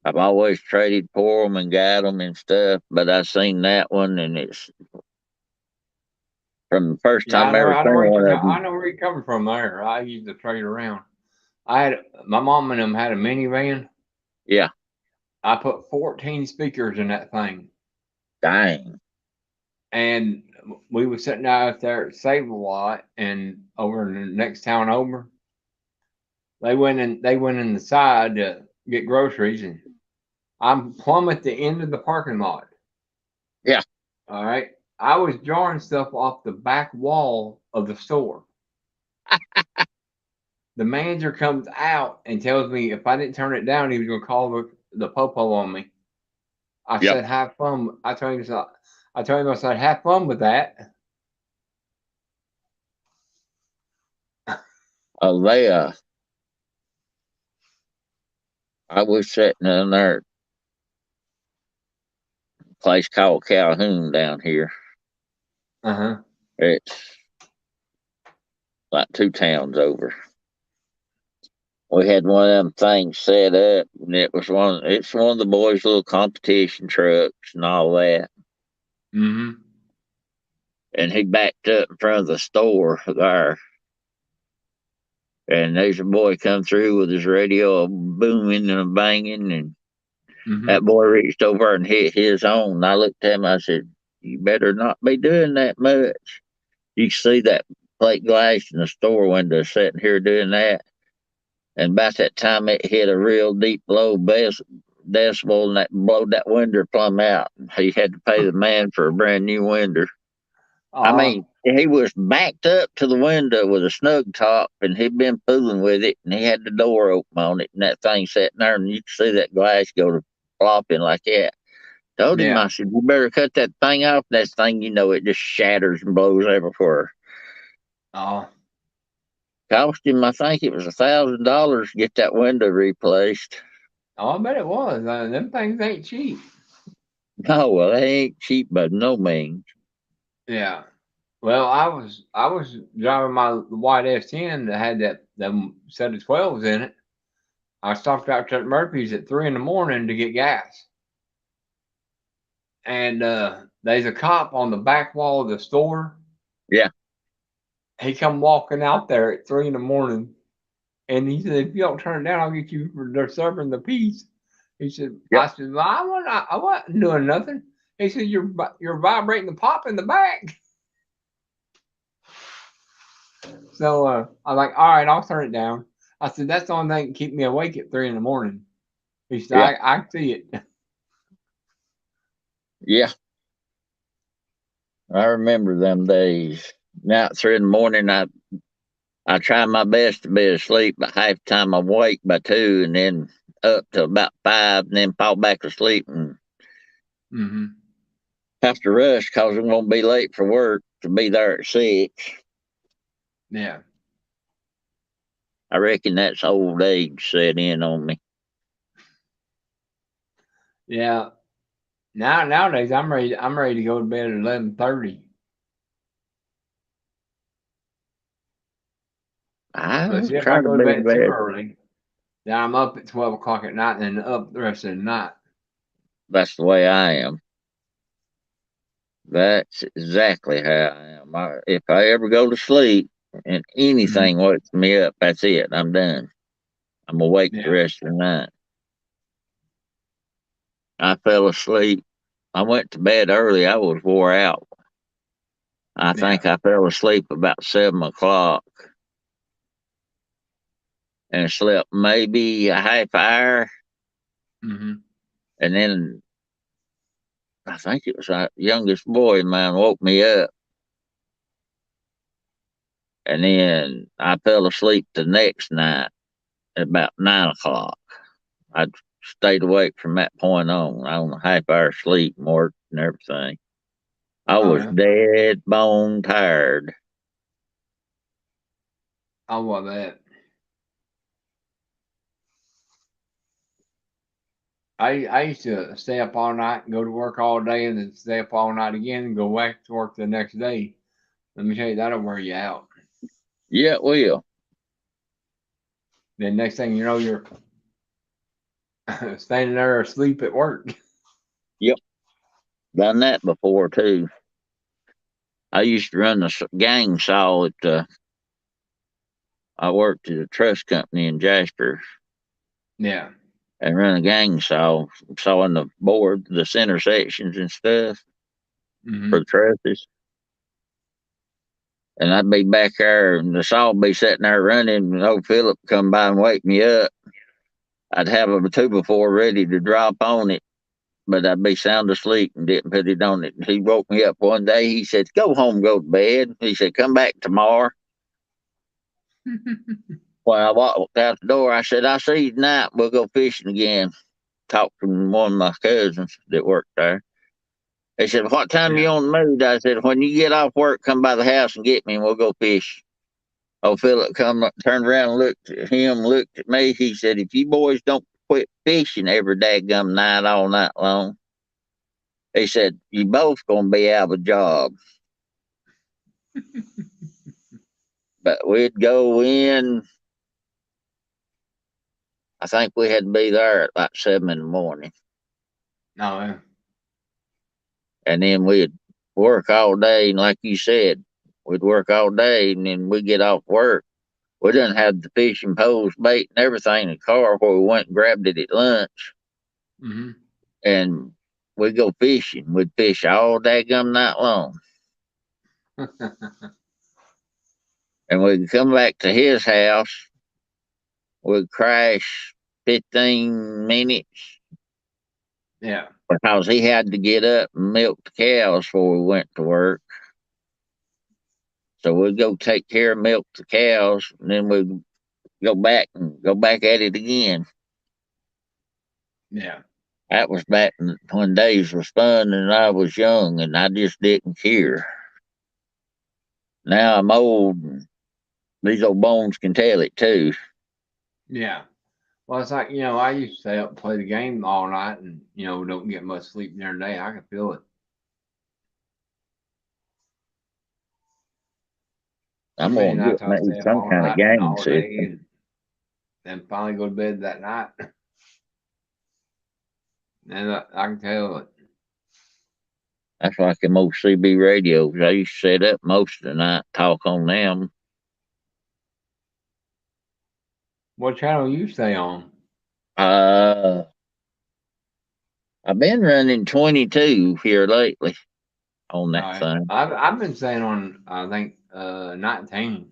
I've always traded for them and got them and stuff, but I seen that one, and it's from the first Yeah, time I ever seen one of I them. know where you're coming from there. I used to trade around. I had my mom and them had a minivan. Yeah, I put 14 speakers in that thing. dang. and we were sitting out there at Save a Lot, and over in the next town over, they went in the side to get groceries, and I'm plumb at the end of the parking lot. Yeah. All right. I was drawing stuff off the back wall of the store. The manager comes out and tells me if I didn't turn it down, he was going to call the popo on me. I Yep. said, have fun. I told him, I said, have fun with that. They, I was sitting in there, place called Calhoun down here. Uh huh. It's like 2 towns over. We had one of them things set up, and it's one of the boys' little competition trucks and all that. Mm hmm. And he backed up in front of the store there. And there's a boy come through with his radio booming and banging, and Mm hmm. that boy reached over and hit his own. And I looked at him, I said, "You better not be doing that much." You see that plate glass in the store window sitting here doing that. And about that time, it hit a real deep low decibel, and that blowed that window plumb out. He had to pay the man for a brand new window. I Uh, mean, he was backed up to the window with a snug top, and he'd been fooling with it, and he had the door open on it, and that thing sitting there, and you could see that glass go to flopping like that. Told him, yeah. I said, "You better cut that thing off." That thing, it just shatters and blows everywhere. Uh, Cost him, I think it was $1,000 to get that window replaced. I bet it was. Them things ain't cheap. No, well, they ain't cheap by no means. Yeah. Well, I was driving my white S10 that had them set of 12s in it. I stopped out at Murphy's at 3 in the morning to get gas, and there's a cop on the back wall of the store. Yeah, He come walking out there at 3 in the morning, and he said, "If you don't turn it down, I'll get you for disturbing the peace." He said, yep, "I said, well, I wasn't doing nothing." He said, "You're vibrating the pop in the back." So I'm like, "All right, I'll turn it down." I said, "That's the only thing that can keep me awake at 3 in the morning." He said, yeah, I see it." yeah. I remember them days. Now at 3 in the morning, I try my best to be asleep, but half the time I'm awake by 2, and then up to about 5, and then fall back asleep and Mm-hmm. have to rush because I'm going to be late for work to be there at 6. Yeah. I reckon that's old age set in on me. Yeah. Nowadays I'm ready to go to bed at 11:30. But I see, if I try to go to be to bed too bed. early, then I'm up at 12 o'clock at night and then up the rest of the night. That's the way I am. That's exactly how I am. If I ever go to sleep and Mm-hmm. anything wakes me up, that's it. I'm done. I'm awake the Yeah. rest of the night. I fell asleep. I went to bed early. I was wore out. I Yeah. think I fell asleep about 7 o'clock and slept maybe a half hour. Mm-hmm. And then I think it was our youngest boy of mine woke me up. And then I fell asleep the next night at about 9 o'clock. I stayed awake from that point on a half hour sleep and work and everything. I Oh was yeah. dead bone tired. I love that. I used to stay up all night and go to work all day and then stay up all night again and go back to work the next day. Let me tell you, that'll wear you out. Yeah, it will. Then next thing you know, you're standing there asleep at work. Yep, done that before too. I used to run the gang saw at I worked at a trust company in Jasper Yeah. and run a gang saw, sawing the board, the center sections and stuff. Mm-hmm. for the trusses. And I'd be back there, and the saw would be sitting there running, and old Philip come by and wake me up. I'd have a 2x4 ready to drop on it, but I'd be sound asleep and didn't put it on it. He woke me up one day. He said, "Go home, go to bed." He said, "Come back tomorrow." When I walked out the door, I said, "I'll see you tonight. We'll go fishing again." Talked to one of my cousins that worked there. They said, "What time you Yeah. on the mood?" I said, "When you get off work, come by the house and get me, and we'll go fish." Old Philip come up, turned around, and looked at him, looked at me. He said, "If you boys don't quit fishing every daggum night all night long," he said, "you both gonna be out of a job." But we'd go in. I think we had to be there at like 7 in the morning, No, yeah. and then we'd work all day. And like you said, we'd work all day, and then we get off work. We didn't have the fishing poles, bait, and everything in the car where we went and grabbed it at lunch, Mm-hmm. and we'd go fishing. We'd fish all daggum night long, and we'd come back to his house. We'd crash 15 minutes Yeah. because he had to get up and milk the cows before we went to work. So we'd go take care of milk the cows, and then we'd go back and go back at it again. Yeah. That was back when days was fun and I was young, and I just didn't care. Now I'm old, and these old bones can tell it too. Yeah. Well, it's like, I used to stay up and play the game all night and, don't get much sleep during the day. I can feel it. I'm There's many gonna nights get I me stay up some all kind of night and game all day system. and then finally go to bed that night. And I can tell it. That's like them old CB radios. I used to sit up most of the night, talk on them. What channel you stay on? Uh, I've been running 22 here lately on All that right. thing. I've been staying on, I think, 19.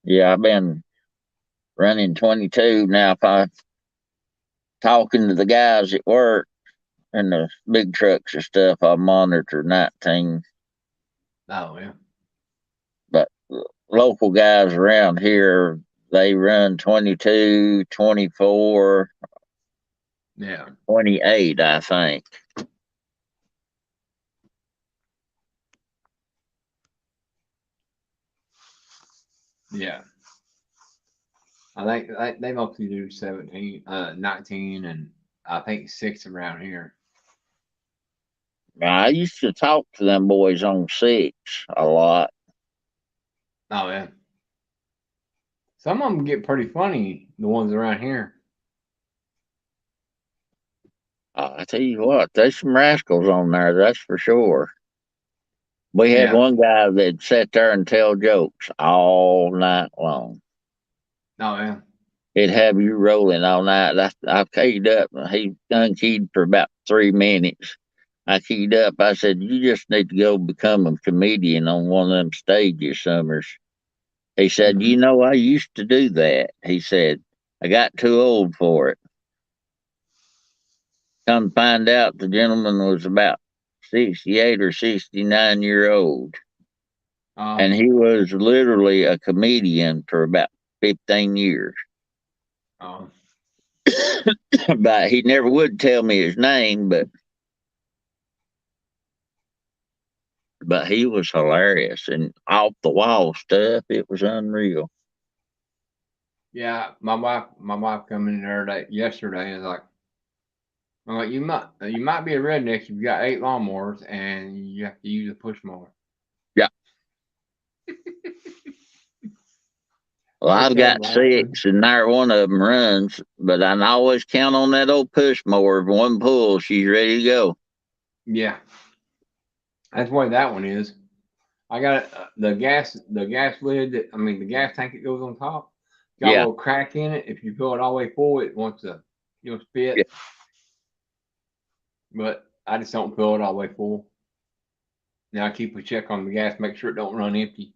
Yeah, I've been running 22 now. If I talking to the guys at work and the big trucks and stuff, I monitor 19. Oh, yeah. But local guys around here, they run 22, 24, Yeah. 28, I think. Yeah. I think they mostly do 17, 19, and I think 6 around here. Now, I used to talk to them boys on 6 a lot. Oh, yeah. Some of them get pretty funny, the ones around here. I tell you what, there's some rascals on there, that's for sure. We had Yeah. one guy that sat there and tell jokes all night long. Oh, yeah. He'd have you rolling all night. I keyed up. He unkeyed for about 3 minutes. I keyed up. I said, "You just need to go become a comedian on one of them stages summers." He said, Mm-hmm. I used to do that. He said, "I got too old for it." Come find out the gentleman was about 68 or 69 year old. And he was literally a comedian for about 15 years. Oh. But he never would tell me his name, but he was hilarious and off the wall stuff. It was unreal. Yeah, my wife come in there yesterday is like, I'm like, you might be a redneck if you got 8 lawnmowers and you have to use a push mower. Yeah. Well, I I've started got laughing. 6, and neither one of them runs, but I always count on that old push mower. If one pulls, she's ready to go. Yeah, that's what that one is. I got the gas lid. The gas tank that goes on top. Got a Yeah. little crack in it. If you fill it all the way full, it wants to, spit. Yeah. but I just don't fill it all the way full. Now I keep a check on the gas, make sure it don't run empty.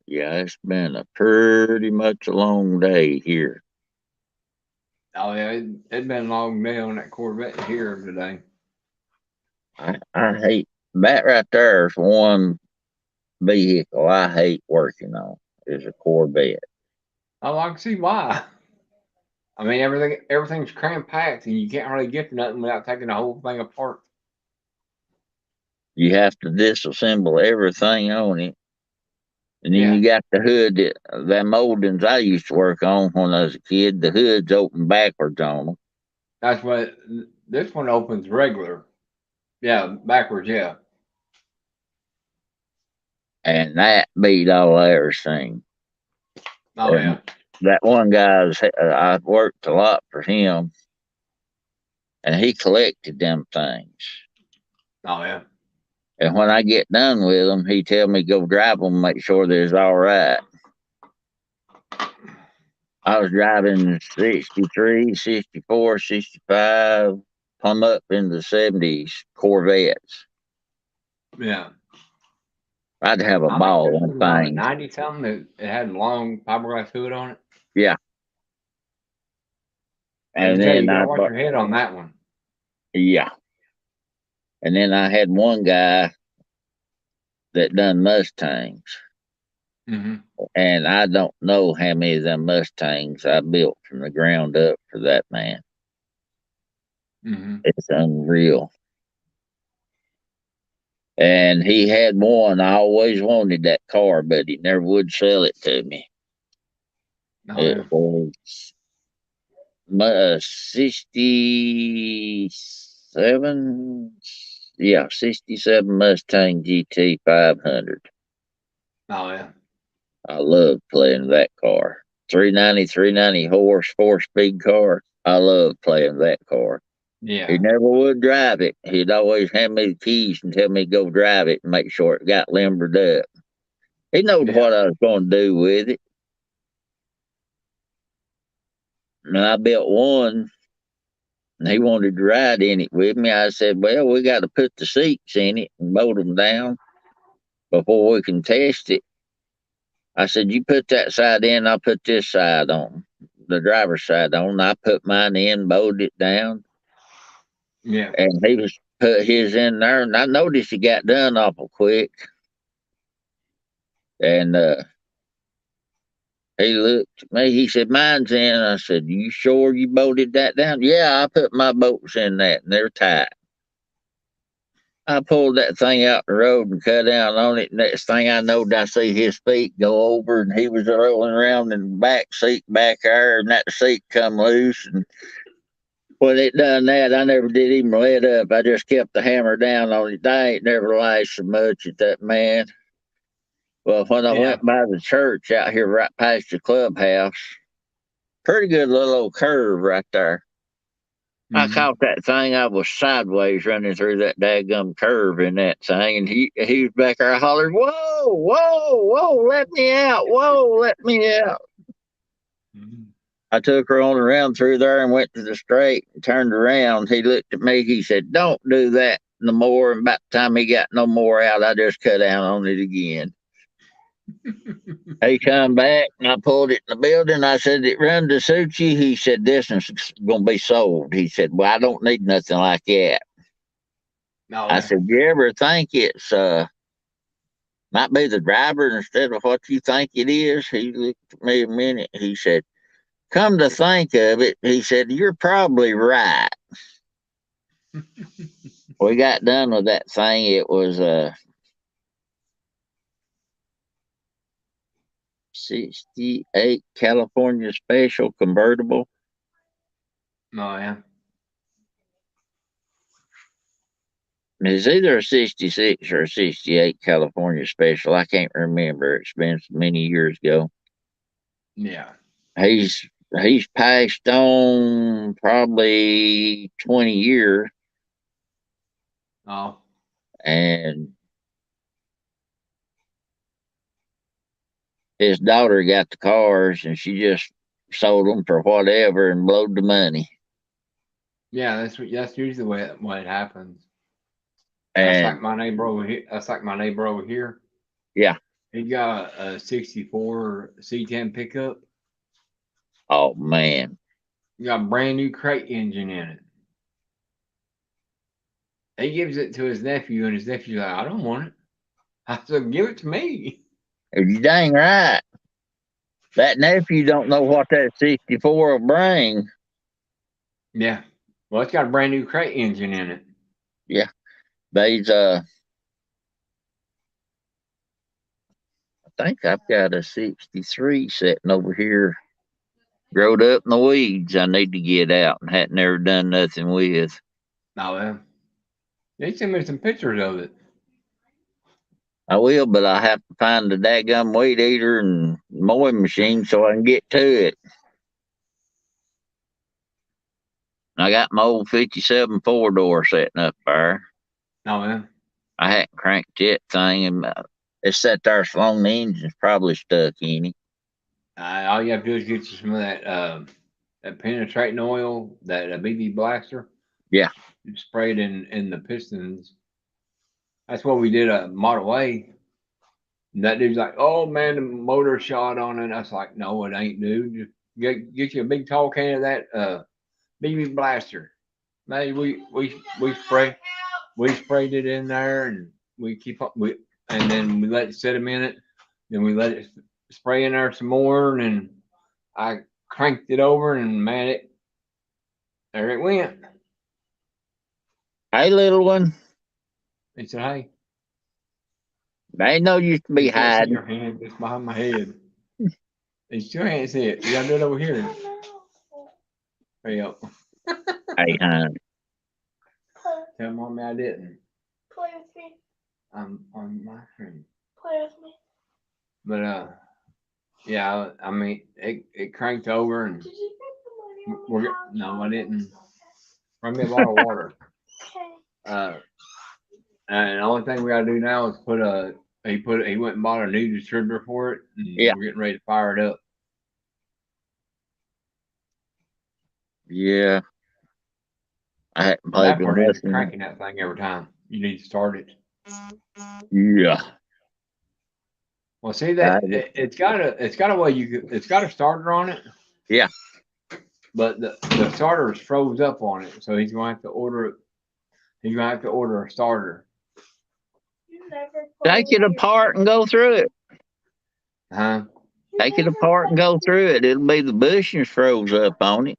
Yeah, it's been a pretty much a long day here. Oh yeah, it'd been a long day on that Corvette here today. I hate that right there is one vehicle I hate working on is a Corvette. Oh, I can see why. I mean, everything's cram packed, and you can't really get to nothing without taking the whole thing apart. You have to disassemble everything on it. And then Yeah, you got the hood that moldings I used to work on when I was a kid, the hood's open backwards on them. that's what this one opens regular. Yeah, backwards. Yeah. And that beat all everything. Oh And yeah. that one guy's, I worked a lot for him, and he collected them things. Oh yeah. And when I get done with them, he tell me go drive them, make sure they're all right. I was driving 63, 64, 65, come up in the 70s Corvettes. Yeah. I'd have a I think ball this on was about a things. 90 something. It had a long fiberglass hood on it. Yeah. Let me And tell you, then you gotta watch your head on that one. yeah. And then I had one guy that done Mustangs. Mm-hmm. And I don't know how many of them Mustangs I built from the ground up for that man. Mm-hmm. It's unreal. And he had one. I always wanted that car, but he never would sell it to me. Oh It yeah. was 67, yeah, 67 Mustang GT 500. Oh yeah. I love playing that car. 390 horse, 4 speed car. I love playing that car. He Yeah. never would drive it. He'd always hand me the keys and tell me to go drive it and make sure it got limbered up. He knowed Yeah. what I was going to do with it. And I built one, and he wanted to ride in it with me. I said, well, we got to put the seats in it and bolt them down before we can test it. I said, you put that side in, I'll put this side on, the driver's side on. I put mine in, bolted it down, Yeah. and he was put his in there. And I noticed he got done awful quick. And he looked at me. He said, mine's in. I said, you sure you bolted that down? Yeah, I put my bolts in that, and they're tight. I pulled that thing out the road and cut down on it. Next thing I know, I see his feet go over, and he was rolling around in the back seat back there, and that seat come loose. And when it done that, I never did even let up. I just kept the hammer down on it. I ain't never lied so much at that man. Well, when I Yeah. went by the church out here right past the clubhouse, pretty good little old curve right there. I Mm-hmm. caught that thing. I was sideways running through that daggum curve in that thing, and he was back there hollering, "Whoa, whoa, whoa! Let me out! Whoa, let me out!" Mm-hmm. I took her on around through there and went to the straight and turned around. He looked at me. He said, "Don't do that no more." And about the time he got no more out, I just cut down on it again. He come back and I pulled it in the building. I said, "It run to suit you?" He said, "This one's going to be sold." He said, "Well, I don't need nothing like that." Oh I yeah. said, "You ever think it's might be the driver instead of what you think it is?" He looked at me a minute. He said, "Come to think of it," he said, "you're probably right." We got done with that thing. It was a 68 California Special convertible. Oh yeah. It's either a 66 or a 68 California Special. I can't remember. It's been many years ago. Yeah. He's he's passed on probably 20 years, Oh. and his daughter got the cars and she just sold them for whatever and blowed the money. Yeah, that's usually the way it happens. That's like And my neighbor over here. That's like my neighbor over here. yeah, He got a '64 C10 pickup. oh man. He got a brand new crate engine in it. He gives it to his nephew, and his nephew's like, "I don't want it." I said, "Give it to me." You dang right. That nephew don't know what that 64 will bring. Yeah. Well, it's got a brand new crate engine in it. Yeah. They's I think I've got a 63 sitting over here, growed up in the weeds. I need to get out and hadn't never done nothing with. Oh, well. They sent me some pictures of it. I will, but I have to find the daggum weed eater and mowing machine so I can get to it. I got my old 57 4-door sitting up there. Oh, well. I hadn't cranked that thing, and it's sat there so long the engine's probably stuck in it. All you have to do is get you some of that penetrating oil, that BB blaster. Yeah. You spray it in the pistons. That's what we did at Model A. And that dude's like, "Oh man, the motor shot on it." I was like, "No, it ain't, dude. Just get you a big tall can of that BB blaster." Man, we sprayed it in there, and we keep up and then we let it sit a minute. Then we let it spray in there some more, and then I cranked it over, and man, there it went. Hey, little one. He said, "Hey, They ain't no use to be you can't see hiding. your hand just behind my head." He still can't see it. You gotta do it over here. Hurry up. Hey, hon. Tell mommy I didn't. I'm on my screen. But yeah, I mean, it cranked over, and no, I didn't. Bring me a bottle of water. And the only thing we gotta do now is he went and bought a new distributor for it, and Yeah. we're getting ready to fire it up. Yeah. I hadn't The played bad with part is nothing. cranking that thing every time you need to start it. Yeah. Well, see that it's got a way it's got a starter on it. Yeah. But the starter is froze up on it, so he's gonna have to order it. He's gonna have to order a starter. Take it apart and go through it. Huh? Take it apart and go through it. It'll be the bushings froze up on it.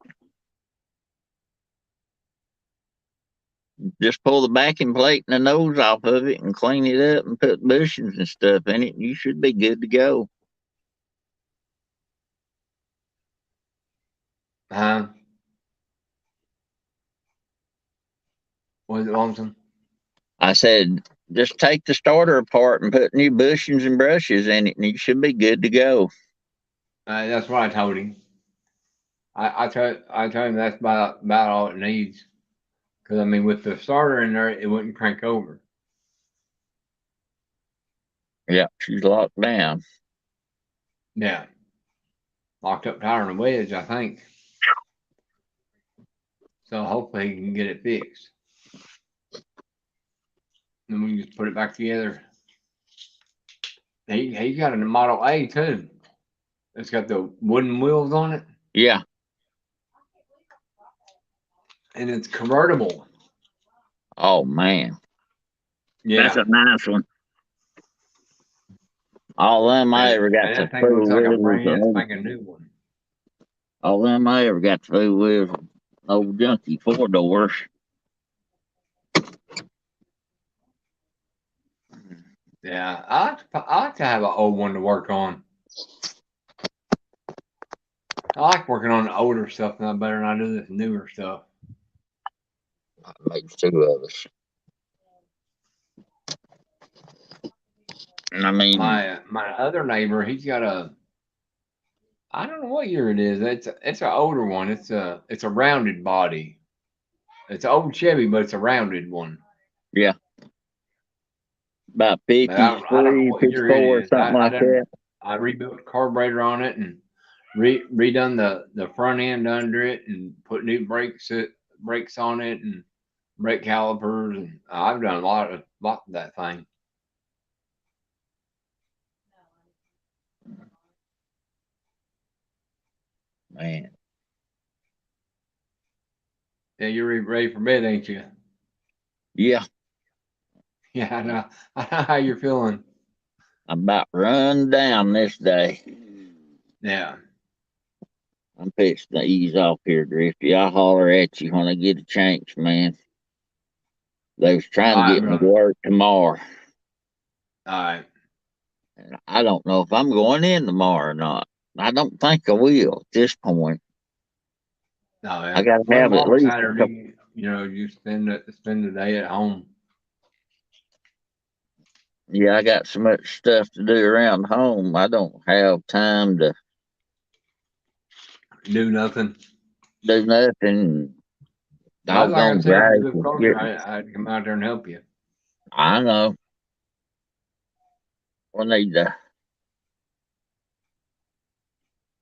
Just pull the backing plate and the nose off of it and clean it up and put bushings and stuff in it, and you should be good to go. Huh? Was it lonesome? I said, just take the starter apart and put new bushings and brushes in it, and you should be good to go. That's what I told him. I told him that's about all it needs. Because I mean, with the starter in there, it wouldn't crank over. Yeah, she's locked down. Yeah, locked up tire on the wedge, I think. So hopefully he can get it fixed. Then we can just put it back together. He got a Model A too. It's got the wooden wheels on it. Yeah. And it's convertible. Oh man. Yeah. That's a nice one. All them I ever got to that thing fool looks like a with was brand the old, spanking new one. all them I ever got to fool with was old junky 4-doors. Yeah, I like to have an old one to work on. I like working on the older stuff now better than I do this newer stuff. Maybe 2 of us. And I mean, My other neighbor, he's got I don't know what year it is. It's an older one. It's a rounded body. It's an old Chevy, but it's a rounded one. yeah. About But I don't know 53, what year it 54, is. something like that. I rebuilt the carburetor on it and redone the front end under it and put new brakes on it and brake calipers, and I've done a lot of that thing. Man. Yeah, you're ready for bed, ain't you? Yeah, Yeah, I know. I know how you're feeling. I'm about run down this day. Yeah. I'm fixing to ease off here, Drifty. I'll holler at you when I get a chance, man. They was trying All to right, get me to brother. work tomorrow. All right. And I don't know if I'm going in tomorrow or not. I don't think I will at this point. No, I yeah. got to Well, have at tomorrow least a couple. Saturday, you spend the day at home. Yeah, I got so much stuff to do around home. I don't have time to Do nothing. do nothing. But like I Doggone said, if you guys live will closer, get me. I'd come out there and help you. I know. We need to.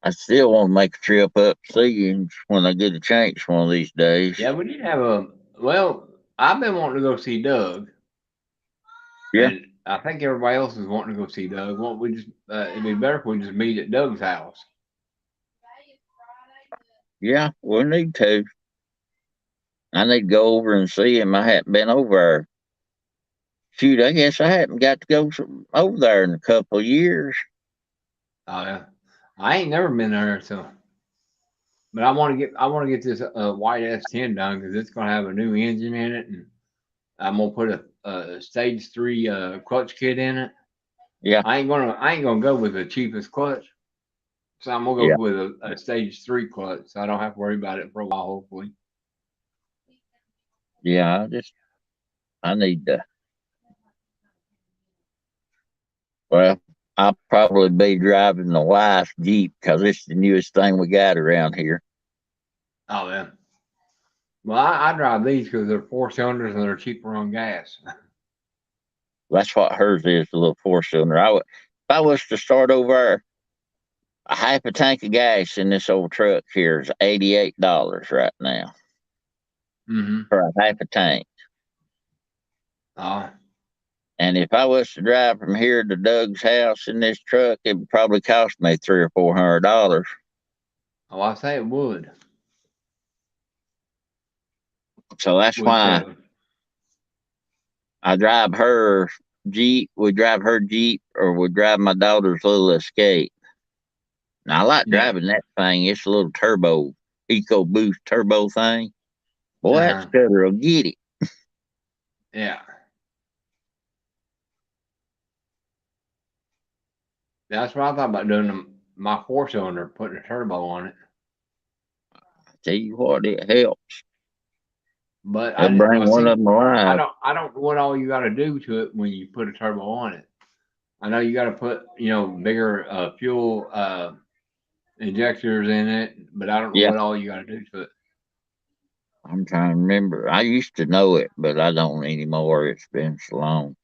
I still want to make a trip up to see you when I get a chance one of these days. Yeah, we did have a. Well, I've been wanting to go see Doug, Yeah, and I think everybody else is wanting to go see Doug. Won't we just? It'd be better if we just meet at Doug's house. yeah, we need to. I need to go over and see him. I hadn't been over there. Shoot, I guess I haven't got to go over there in a couple of years. Oh yeah, I ain't never been there, so. But I want to get this white S10 done because it's gonna have a new engine in it, and I'm gonna put a stage 3 clutch kit in it. Yeah, I ain't gonna go with the cheapest clutch, so I'm gonna go yeah, with a stage 3 clutch, so I don't have to worry about it for a while, hopefully. yeah. I need to. Well, I'll probably be driving the wife's Jeep because it's the newest thing we got around here. Oh yeah. Well, I drive these because they're 4 cylinders and they're cheaper on gas. That's what hers is, the little 4 cylinder. If I was to start over a half a tank of gas in this old truck here is $88 right now Mm-hmm. for a half a tank. Oh, And if I was to drive from here to Doug's house in this truck, it would probably cost me $300 or $400. I say it would. So that's Which why I drive her Jeep. We drive her Jeep, or we drive my daughter's little Escape. Now I like yeah. driving that thing. It's a little turbo, EcoBoost turbo thing. Boy, that Uh-huh. scooter will get it. Yeah. That's what I thought about doing my 4 cylinder, putting a turbo on it. Tell you what, it helps. But It'll bring well, one see, of them I alive. don't I don't know what all you got to do to it when you put a turbo on it. I know you got to put bigger fuel injectors in it, but I don't know Yeah, what all you got to do to it. I'm trying to remember. I used to know it, but I don't anymore. It's been so long.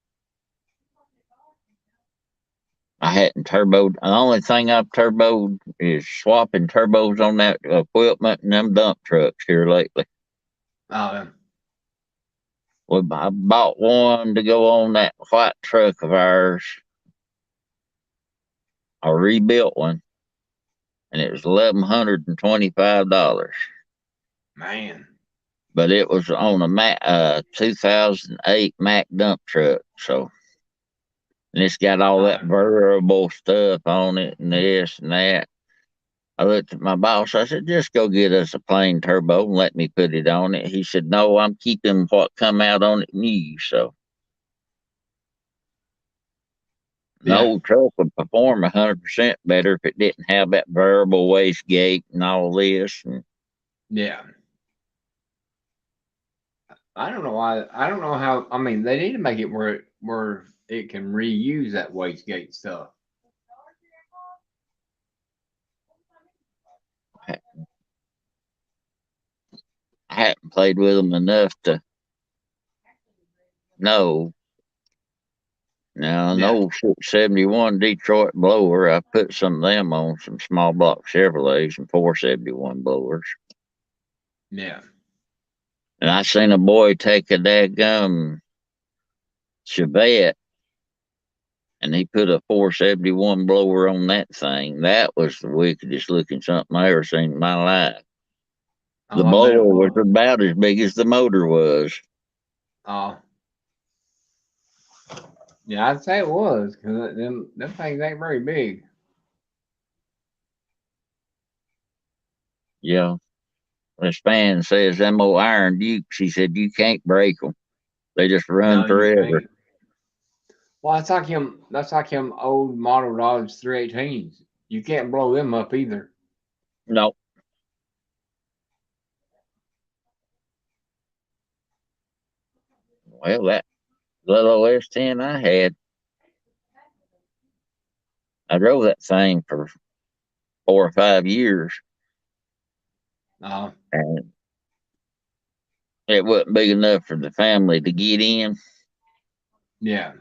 I hadn't turboed. The only thing I've turboed is swapping turbos on that equipment and them dump trucks here lately. Oh, I bought one to go on that white truck of ours. I rebuilt one, and it was $1,125. man. But it was on a 2008 Mack dump truck. So, and it's got all that Uh, variable stuff on it and this and that. I looked at my boss. I said, just go get us a plain turbo and let me put it on it. He said, no, I'm keeping what come out on it new. So the yeah, old truck would perform 100% better if it didn't have that variable waste gate and all this. And yeah. I don't know why. I don't know how. I mean, they need to make it where it can reuse that wastegate stuff. I hadn't played with them enough to know. Now, an Yeah. old 71 Detroit blower, I put some of them on some small block Chevrolets and 471 blowers. Yeah. And I seen a boy take a dadgum Chevette and he put a 471 blower on that thing. That was the wickedest looking something I ever seen in my life. The Oh, I bet it blower was was. about as big as the motor was. Oh, yeah, I'd say it was because them things ain't very big. Yeah. This fan says them old iron dukes, he said, you can't break them. They just run No, you forever. can't. Well, that's like him. That's like him old model Dodge 318s. You can't blow them up either. No. Well, that little S10 I had, I drove that thing for 4 or 5 years, Uh, and it wasn't big enough for the family to get in. yeah.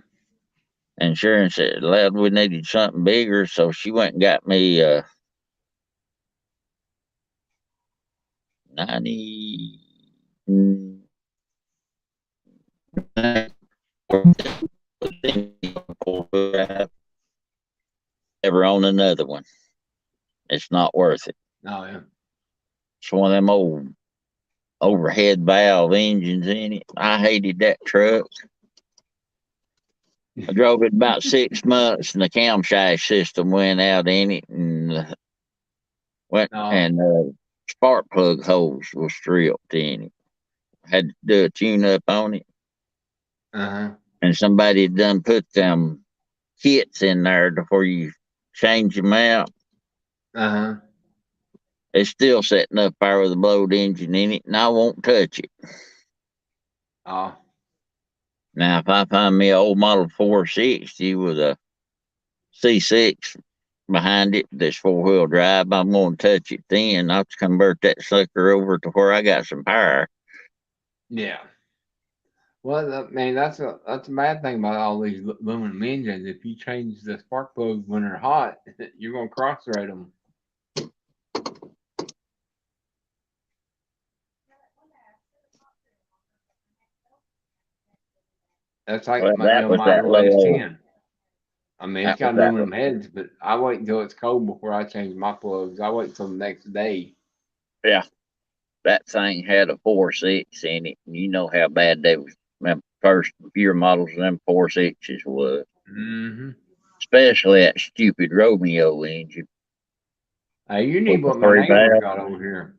Insurance said, "Lad, we needed something bigger," so she went and got me a 90. Never own another one. It's not worth it. Oh, yeah. It's one of them old overhead valve engines in it. I hated that truck. I drove it about 6 months, and the camshaft system went out in it, and went No. and spark plug holes was stripped in it. Had to do a tune up on it, Uh huh. and somebody had done put them kits in there before you change them out. Uh huh. It's still setting up there with a blowed engine in it, and I won't touch it. Oh. Now, if I find me an old model 460 with a C6 behind it that's 4-wheel drive, I'm going to touch it then. I'll convert that sucker over to where I got some power. Yeah. Well, I mean, that's a bad thing about all these aluminum engines. If you change the spark plugs when they're hot, you're gonna cross thread them. That's Well, like my that was my that little low old. S10. I mean, it's That was got that. aluminum heads, but I wait until it's cold before I change my plugs. I wait till the next day. Yeah, that thing had a 4.6 in it, and you know how bad they was. Them first few models of them 4.6s was, Mm-hmm. especially that stupid Romeo engine Hey, you with need the what my three neighbor's valve. got over here.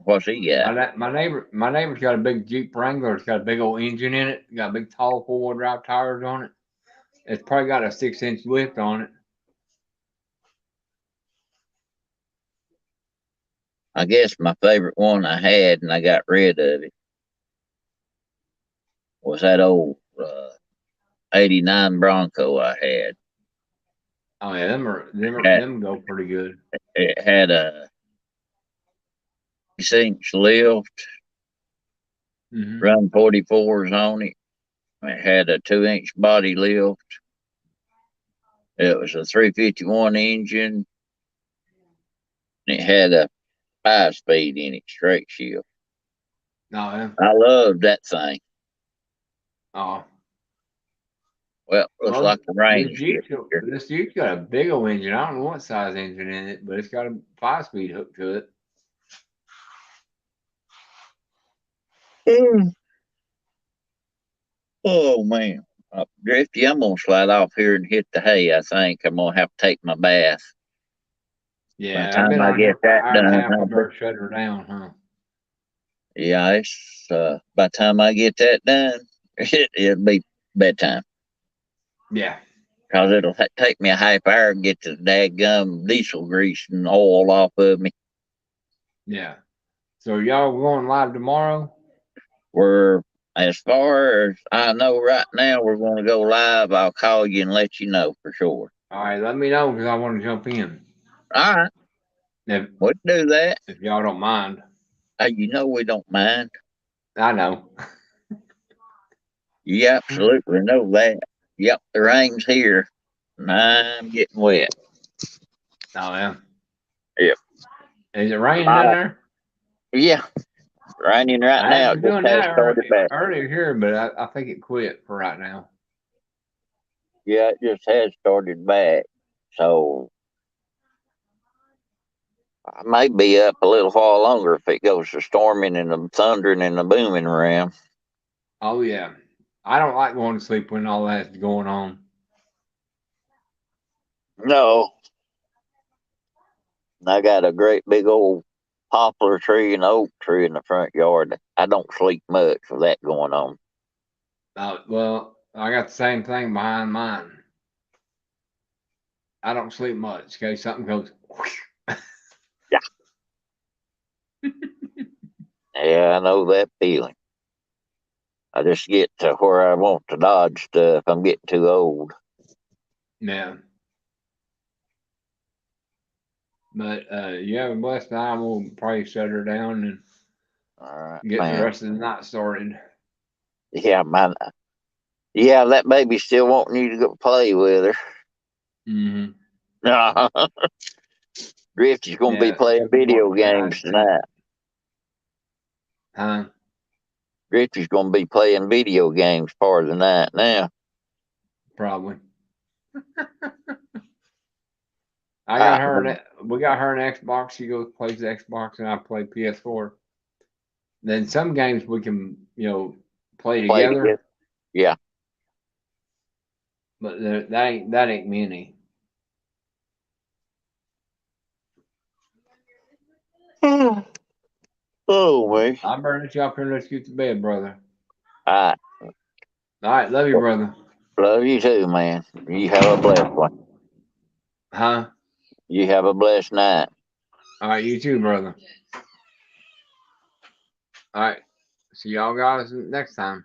What's he got? My neighbor's got a big Jeep Wrangler. It's got a big old engine in it. Got big tall 4-wheel drive tires on it. It's probably got a 6-inch lift on it. I guess my favorite one I had, and I got rid of it, was that old '89 Bronco I had. Oh yeah, Had them go pretty good. it had a 6-inch lift, Mm-hmm. run 44s on it. It had a 2-inch body lift. It was a 351 engine. It had a 5-speed in it, straight shift. Oh yeah. I loved that thing. Oh Well, looks well, like the rain's getting here. This Jeep's got a big old engine. I don't know what size engine in it, but it's got a 5-speed hook to it. Mm. Oh man. Drifty, I'm gonna slide off here and hit the hay. I think I'm gonna have to take my bath. By the Yeah, I've time been I on here get for an that hour and a done, half. I better shut her down, huh? yeah, it's by the time I get that done, it'll be bedtime. Yeah. Cause it'll take me a half hour to get the dadgum diesel grease and oil off of me. Yeah. So y'all going live tomorrow? We're as far as I know right now, we're going to go live. I'll call you and let you know for sure. All right, let me know because I want to jump in. All right, If we'll do that. if y'all don't mind. You know we don't mind. I know. You absolutely know that. Yep, the rain's here. And I'm getting wet. Oh yeah. Yep. Is it raining down there? Yeah, raining right I now. was It just doing has that started back. earlier here, but I think it quit for right now. Yeah, it just has started back. So I may be up a little while longer if it goes to storming and the thundering and the booming around. Oh yeah. I don't like going to sleep when all that's going on. No, I got a great big old poplar tree and oak tree in the front yard. I don't sleep much with that going on. Well, I got the same thing behind mine. I don't sleep much. Okay, something goes. Yeah, yeah, I know that feeling. I just get to where I want to dodge stuff. I'm getting too old. Yeah. But you have a blessed time. We'll probably shut her down and All right, get the man. rest of the night started. Yeah, man. Yeah, that baby's still wanting you to go play with her. Mm-hmm. Drifty's gonna be Yeah, playing she'll be video wanting to get games nice sleep. tonight. Huh? Drifty's gonna be playing video games part of the night now. Probably. I got I her. We got her an Xbox. She goes plays Xbox, and I play PS4. Then some games we can, play played it. together. Yeah. But that ain't many. Oh man. I'm burning you up here. Let's get to bed, brother. All All right, love you, right. brother. Love you too, man. You have a blessed one. Huh? You have a blessed night. All right, you too, brother. All right. See y'all guys next time.